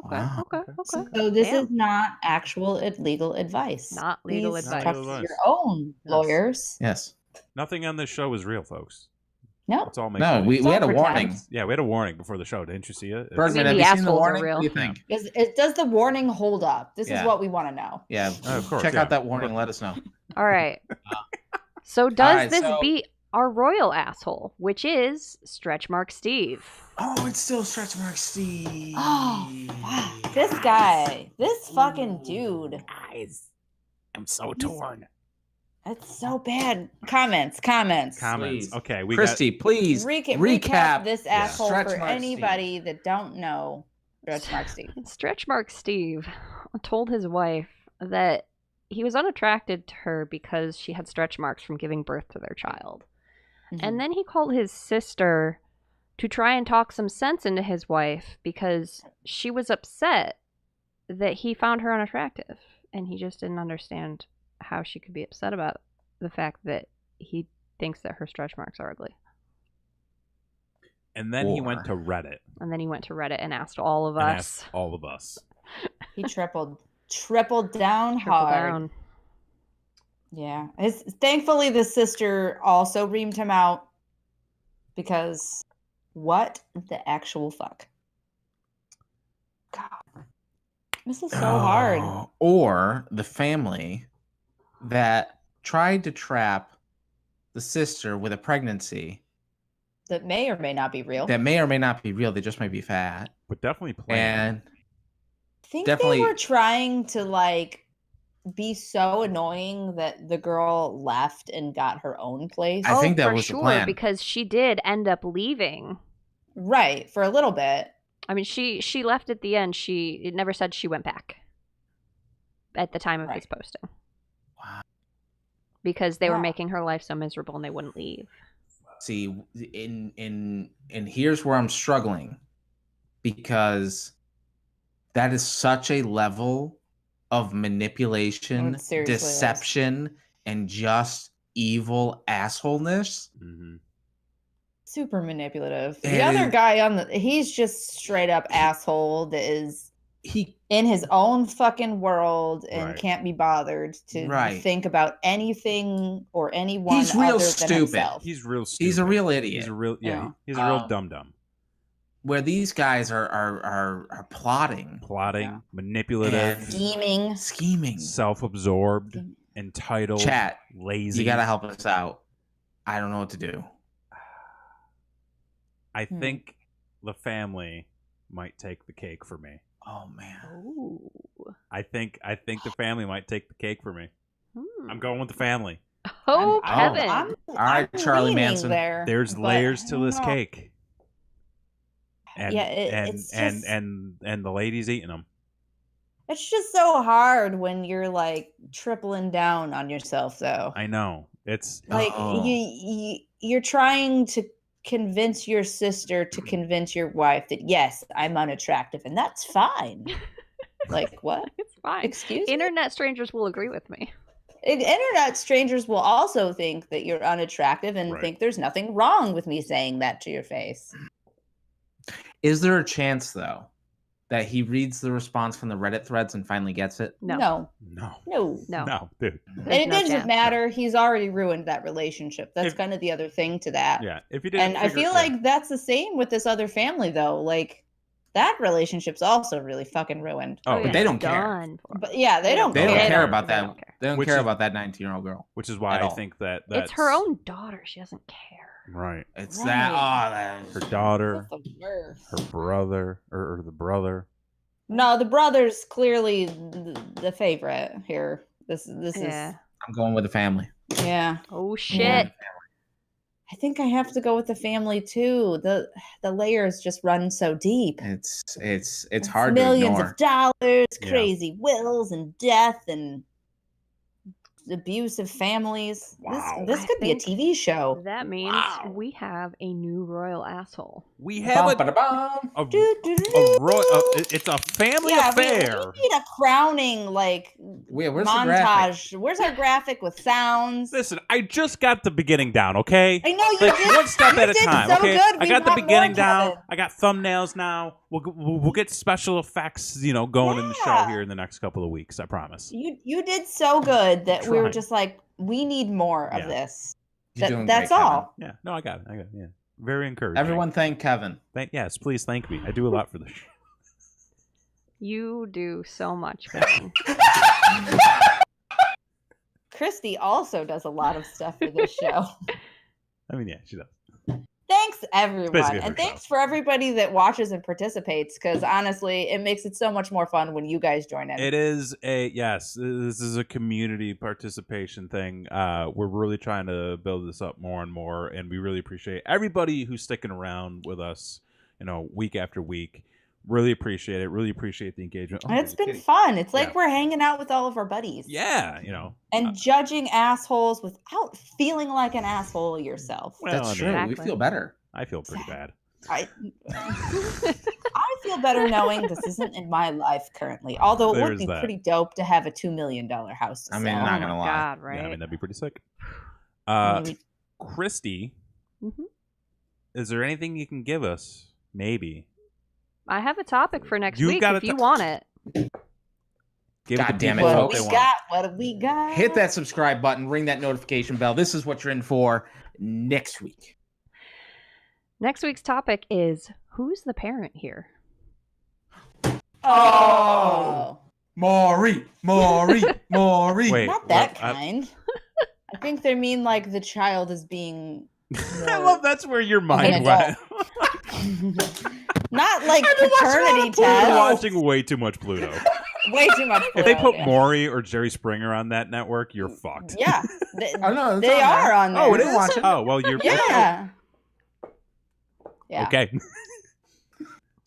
[SPEAKER 3] Wow.
[SPEAKER 4] So this is not actual legal advice.
[SPEAKER 1] Not legal
[SPEAKER 4] Please
[SPEAKER 1] advice.
[SPEAKER 4] talk to your own lawyers.
[SPEAKER 3] Yes.
[SPEAKER 2] Nothing on this show is real, folks.
[SPEAKER 4] No.
[SPEAKER 2] It's all
[SPEAKER 3] No, we had a warning.
[SPEAKER 2] Yeah, we had a warning before the show. Didn't you see it?
[SPEAKER 3] Bergman, have you seen the warning? What do you think?
[SPEAKER 4] Does the warning hold up? This is what we want to know.
[SPEAKER 3] Yeah,
[SPEAKER 2] of course.
[SPEAKER 3] Check out that warning. Let us know.
[SPEAKER 1] All right. So does this beat our royal asshole, which is Stretch Mark Steve?
[SPEAKER 3] Oh, it's still Stretch Mark Steve.
[SPEAKER 4] Oh, fuck. This guy. This fucking dude.
[SPEAKER 2] I'm so torn.
[SPEAKER 4] That's so bad. Comments.
[SPEAKER 2] Please. Okay,
[SPEAKER 3] Christy, please
[SPEAKER 4] recap this asshole
[SPEAKER 3] Stretch
[SPEAKER 4] for
[SPEAKER 3] Mark
[SPEAKER 4] anybody that don't know Stretch Mark Steve.
[SPEAKER 1] Stretch Mark Steve told his wife that he was unattracted to her because she had stretch marks from giving birth to their child. Mm-hmm. And then he called his sister to try and talk some sense into his wife because she was upset that he found her unattractive. And he just didn't understand how she could be upset about the fact that he thinks that her stretch marks are ugly.
[SPEAKER 2] And then he went to Reddit.
[SPEAKER 1] And asked all of us.
[SPEAKER 4] He tripled down hard. Yeah. Thankfully, the sister also reamed him out because what the actual fuck? God. This is so hard.
[SPEAKER 3] Or the family that tried to trap the sister with a pregnancy
[SPEAKER 4] that may or may not be real.
[SPEAKER 3] They just might be fat.
[SPEAKER 2] But definitely planned.
[SPEAKER 3] And
[SPEAKER 4] I think they were trying to be so annoying that the girl left and got her own place.
[SPEAKER 3] I think that was the plan.
[SPEAKER 1] Because she did end up leaving.
[SPEAKER 4] Right, for a little bit.
[SPEAKER 1] I mean, she left at the end. It never said she went back at the time of his posting.
[SPEAKER 3] Wow.
[SPEAKER 1] Because they were making her life so miserable and they wouldn't leave.
[SPEAKER 3] See, and here's where I'm struggling, because that is such a level of manipulation, deception, and just evil assholeness.
[SPEAKER 2] Mm-hmm.
[SPEAKER 4] Super manipulative. The other guy he's just straight up asshole that is in his own fucking world and can't be bothered to think about anything or anyone.
[SPEAKER 3] He's real
[SPEAKER 4] other
[SPEAKER 3] stupid.
[SPEAKER 4] Than himself.
[SPEAKER 2] He's real stupid.
[SPEAKER 3] He's a real idiot.
[SPEAKER 2] He's a real dum-dum.
[SPEAKER 3] Where these guys are plotting,
[SPEAKER 2] manipulative,
[SPEAKER 4] scheming,
[SPEAKER 2] self-absorbed, entitled,
[SPEAKER 3] chat,
[SPEAKER 2] lazy.
[SPEAKER 3] You gotta help us out. I don't know what to do.
[SPEAKER 2] I think the family might take the cake for me.
[SPEAKER 3] Oh man.
[SPEAKER 1] Ooh.
[SPEAKER 2] I think the family might take the cake for me. I'm going with the family.
[SPEAKER 1] Oh, Kevin.
[SPEAKER 3] All right, Charlie Manson.
[SPEAKER 2] There's layers to this cake. And,
[SPEAKER 4] it's just,
[SPEAKER 2] and the lady's eating them.
[SPEAKER 4] It's just so hard when you're tripling down on yourself, though.
[SPEAKER 2] I know. It's
[SPEAKER 4] Like
[SPEAKER 3] Oh.
[SPEAKER 4] you're trying to convince your sister to convince your wife that yes, I'm unattractive, and that's fine. Like what?
[SPEAKER 1] It's fine.
[SPEAKER 4] Excuse me?
[SPEAKER 1] Internet strangers will agree with me.
[SPEAKER 4] Internet strangers will also think that you're unattractive and
[SPEAKER 2] Right.
[SPEAKER 4] think there's nothing wrong with me saying that to your face.
[SPEAKER 3] Is there a chance though that he reads the response from the Reddit threads and finally gets it?
[SPEAKER 1] No.
[SPEAKER 4] No.
[SPEAKER 2] no,
[SPEAKER 1] There's
[SPEAKER 2] dude.
[SPEAKER 4] And it
[SPEAKER 1] no
[SPEAKER 4] doesn't
[SPEAKER 1] chance.
[SPEAKER 4] matter. He's already ruined that relationship. That's
[SPEAKER 2] If-
[SPEAKER 4] kind of the other thing to that.
[SPEAKER 2] Yeah, if you didn't,
[SPEAKER 4] And I feel like that's the same with this other family, though. Like, that relationship's also really fucking ruined.
[SPEAKER 2] Oh,
[SPEAKER 3] But they don't care.
[SPEAKER 1] Done for.
[SPEAKER 4] But yeah, they don't
[SPEAKER 3] They don't
[SPEAKER 4] care.
[SPEAKER 3] care about
[SPEAKER 1] They
[SPEAKER 3] that.
[SPEAKER 1] don't care.
[SPEAKER 3] They don't
[SPEAKER 2] Which
[SPEAKER 3] care
[SPEAKER 2] is-
[SPEAKER 3] about that 19-year-old girl.
[SPEAKER 2] which is why
[SPEAKER 3] At
[SPEAKER 2] I
[SPEAKER 3] all.
[SPEAKER 2] think that's
[SPEAKER 1] It's her own daughter. She doesn't care.
[SPEAKER 2] right.
[SPEAKER 3] It's
[SPEAKER 4] Right.
[SPEAKER 3] that. Oh, that.
[SPEAKER 2] Her daughter,
[SPEAKER 4] That's the worst.
[SPEAKER 2] her brother, or the brother.
[SPEAKER 4] No, the brother's clearly the favorite here. This
[SPEAKER 1] Yeah.
[SPEAKER 3] I'm going with the family.
[SPEAKER 4] is yeah.
[SPEAKER 1] Oh shit.
[SPEAKER 4] Yeah. I think I have to go with the family too. The layers just run so deep.
[SPEAKER 3] It's hard to
[SPEAKER 4] Millions
[SPEAKER 3] ignore.
[SPEAKER 4] of dollars,
[SPEAKER 2] Yeah.
[SPEAKER 4] crazy wills and death and abusive families.
[SPEAKER 2] Wow.
[SPEAKER 4] This
[SPEAKER 1] I
[SPEAKER 4] could be a
[SPEAKER 1] think
[SPEAKER 4] TV show.
[SPEAKER 1] That means
[SPEAKER 2] Wow.
[SPEAKER 1] we have a new royal asshole.
[SPEAKER 2] We have
[SPEAKER 3] Bum-ba-da-bum.
[SPEAKER 2] it's a family
[SPEAKER 4] Yeah,
[SPEAKER 2] affair.
[SPEAKER 4] we need a crowning like
[SPEAKER 3] Where's the graphic?
[SPEAKER 4] montage. Where's our graphic with sounds?
[SPEAKER 2] Listen, I just got the beginning down, okay?
[SPEAKER 4] I know you
[SPEAKER 2] Like
[SPEAKER 4] did.
[SPEAKER 2] one step
[SPEAKER 4] you
[SPEAKER 2] at a
[SPEAKER 4] did
[SPEAKER 2] time,
[SPEAKER 4] so
[SPEAKER 2] okay?
[SPEAKER 4] good.
[SPEAKER 2] I
[SPEAKER 4] We
[SPEAKER 2] got the
[SPEAKER 4] want more,
[SPEAKER 2] beginning down.
[SPEAKER 4] Kevin.
[SPEAKER 2] I got thumbnails now. We'll get special effects, going in the show
[SPEAKER 4] Yeah.
[SPEAKER 2] here in the next couple of weeks. I promise.
[SPEAKER 4] You did so good that we were
[SPEAKER 2] Tried.
[SPEAKER 4] just like, we need more of
[SPEAKER 2] Yeah.
[SPEAKER 4] this.
[SPEAKER 3] You're doing
[SPEAKER 4] That's
[SPEAKER 3] great, Kevin.
[SPEAKER 4] all.
[SPEAKER 2] Yeah, no, I got it. Yeah, very encouraging.
[SPEAKER 3] Everyone thank Kevin.
[SPEAKER 2] Yes, please thank me. I do a lot for the show.
[SPEAKER 1] You do so much, Kevin.
[SPEAKER 4] Christy also does a lot of stuff for this show.
[SPEAKER 2] I mean, yeah, she does.
[SPEAKER 4] Thanks everyone,
[SPEAKER 2] basically her
[SPEAKER 4] and thanks
[SPEAKER 2] show.
[SPEAKER 4] for everybody that watches and participates. Because honestly, it makes it so much more fun when you guys join in.
[SPEAKER 2] It is yes. This is a community participation thing. We're really trying to build this up more and more, and we really appreciate everybody who's sticking around with us. Week after week. Really appreciate it. Really appreciate the engagement.
[SPEAKER 4] And it's
[SPEAKER 2] you're
[SPEAKER 4] been
[SPEAKER 2] kidding.
[SPEAKER 4] fun. It's like
[SPEAKER 2] Yeah.
[SPEAKER 4] we're hanging out with all of our buddies.
[SPEAKER 2] Yeah,
[SPEAKER 4] And judging assholes without feeling like an asshole yourself.
[SPEAKER 2] Well,
[SPEAKER 3] That's
[SPEAKER 2] I mean,
[SPEAKER 3] true.
[SPEAKER 1] Exactly.
[SPEAKER 3] We feel better.
[SPEAKER 2] I feel pretty bad.
[SPEAKER 4] I feel better knowing this isn't in my life currently. Although it would
[SPEAKER 2] There's
[SPEAKER 4] be
[SPEAKER 2] that.
[SPEAKER 4] pretty dope to have a $2 million house to
[SPEAKER 3] I mean,
[SPEAKER 4] sell.
[SPEAKER 3] not
[SPEAKER 1] Oh
[SPEAKER 3] gonna
[SPEAKER 1] my
[SPEAKER 3] lie.
[SPEAKER 1] God, right?
[SPEAKER 2] Yeah, I mean that'd be pretty sick.
[SPEAKER 4] Maybe-
[SPEAKER 2] Christy,
[SPEAKER 1] Mhm.
[SPEAKER 2] is there anything you can give us? Maybe.
[SPEAKER 1] I have a topic for next
[SPEAKER 2] You
[SPEAKER 1] week
[SPEAKER 2] got
[SPEAKER 1] if
[SPEAKER 2] a
[SPEAKER 1] you
[SPEAKER 2] to-
[SPEAKER 1] want it.
[SPEAKER 2] Give
[SPEAKER 3] God
[SPEAKER 2] the
[SPEAKER 3] damn it,
[SPEAKER 2] people
[SPEAKER 4] What
[SPEAKER 2] what
[SPEAKER 3] folks.
[SPEAKER 4] do
[SPEAKER 2] they
[SPEAKER 4] we
[SPEAKER 2] want.
[SPEAKER 4] got? What do we got?
[SPEAKER 3] Hit that subscribe button, ring that notification bell. This is what you're in for next week.
[SPEAKER 1] Next week's topic is who's the parent here?
[SPEAKER 4] Oh,
[SPEAKER 3] Maury.
[SPEAKER 2] Wait,
[SPEAKER 4] not that
[SPEAKER 2] what?
[SPEAKER 4] kind. I think they mean like the child is being
[SPEAKER 2] I love that's where your mind
[SPEAKER 4] An
[SPEAKER 2] went.
[SPEAKER 4] not like
[SPEAKER 3] I've been watching a lot
[SPEAKER 4] paternity
[SPEAKER 3] of
[SPEAKER 2] You're
[SPEAKER 3] Pluto.
[SPEAKER 4] test.
[SPEAKER 2] watching way too much Pluto.
[SPEAKER 4] Way too much.
[SPEAKER 2] If they
[SPEAKER 4] Pluto,
[SPEAKER 2] put
[SPEAKER 4] yeah.
[SPEAKER 2] Maury or Jerry Springer on that network, you're fucked.
[SPEAKER 4] Yeah, they,
[SPEAKER 3] Oh, no, it's
[SPEAKER 4] they
[SPEAKER 3] on
[SPEAKER 4] are
[SPEAKER 3] there.
[SPEAKER 4] on there.
[SPEAKER 2] Oh, it
[SPEAKER 3] We're
[SPEAKER 2] is.
[SPEAKER 3] watching.
[SPEAKER 2] Oh, well, you're
[SPEAKER 4] Yeah. Yeah.
[SPEAKER 2] okay.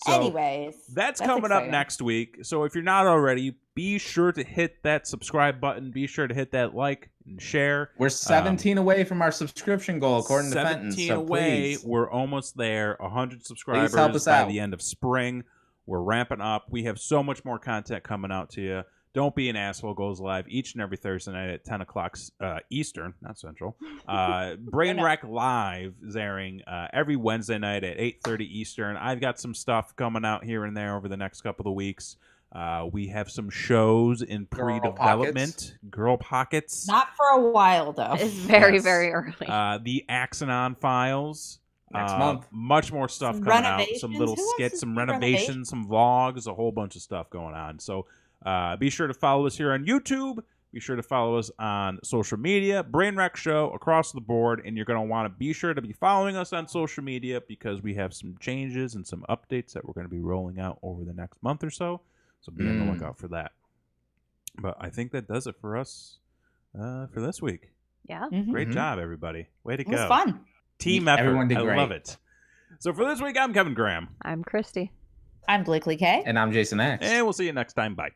[SPEAKER 2] So
[SPEAKER 4] Anyways,
[SPEAKER 2] that's
[SPEAKER 4] that's
[SPEAKER 2] coming up
[SPEAKER 4] exciting.
[SPEAKER 2] next week. So if you're not already, be sure to hit that subscribe button. Be sure to hit that like and share.
[SPEAKER 3] We're 17 away from our subscription goal, according to Fenton.
[SPEAKER 2] 17
[SPEAKER 3] So
[SPEAKER 2] away.
[SPEAKER 3] please.
[SPEAKER 2] We're almost there. 100 subscribers
[SPEAKER 3] help us
[SPEAKER 2] by
[SPEAKER 3] out.
[SPEAKER 2] the end of spring. We're ramping up. We have so much more content coming out to you. Don't Be an Asshole goes live each and every Thursday night at 10 o'clock Eastern, not Central. Brainwreck Live is airing every Wednesday night at 8:30 Eastern. I've got some stuff coming out here and there over the next couple of weeks. We have some shows in
[SPEAKER 3] Girl
[SPEAKER 2] pre-development. Girl Pockets.
[SPEAKER 4] not for a while though.
[SPEAKER 1] It's very,
[SPEAKER 2] Yes.
[SPEAKER 1] very early.
[SPEAKER 2] The Axonon Files.
[SPEAKER 3] Next month.
[SPEAKER 2] Much more stuff
[SPEAKER 4] Some
[SPEAKER 2] coming out. Some
[SPEAKER 4] renovations?
[SPEAKER 2] little
[SPEAKER 4] Who wants
[SPEAKER 2] skits,
[SPEAKER 4] to
[SPEAKER 2] some
[SPEAKER 4] see
[SPEAKER 2] renovations, some vlogs, a whole bunch of stuff going on. So be sure to follow us here on YouTube. Be sure to follow us on social media, Brainwreck Show across the board. And you're going to want to be sure to be following us on social media because we have some changes and some updates that we're going to be rolling out over the next month or so. So be on the lookout for that. But I think that does it for us for this week.
[SPEAKER 1] Yeah.
[SPEAKER 4] Mhm.
[SPEAKER 2] Great
[SPEAKER 3] Mhm.
[SPEAKER 2] job, everybody. Way to
[SPEAKER 4] It was
[SPEAKER 2] go.
[SPEAKER 4] fun.
[SPEAKER 2] Team effort.
[SPEAKER 3] Everyone did
[SPEAKER 2] I
[SPEAKER 3] great.
[SPEAKER 2] love it. So for this week, I'm Kevin Graham.
[SPEAKER 1] I'm Christy.
[SPEAKER 4] I'm Blakely K.
[SPEAKER 3] And I'm Jason X.
[SPEAKER 2] And we'll see you next time. Bye.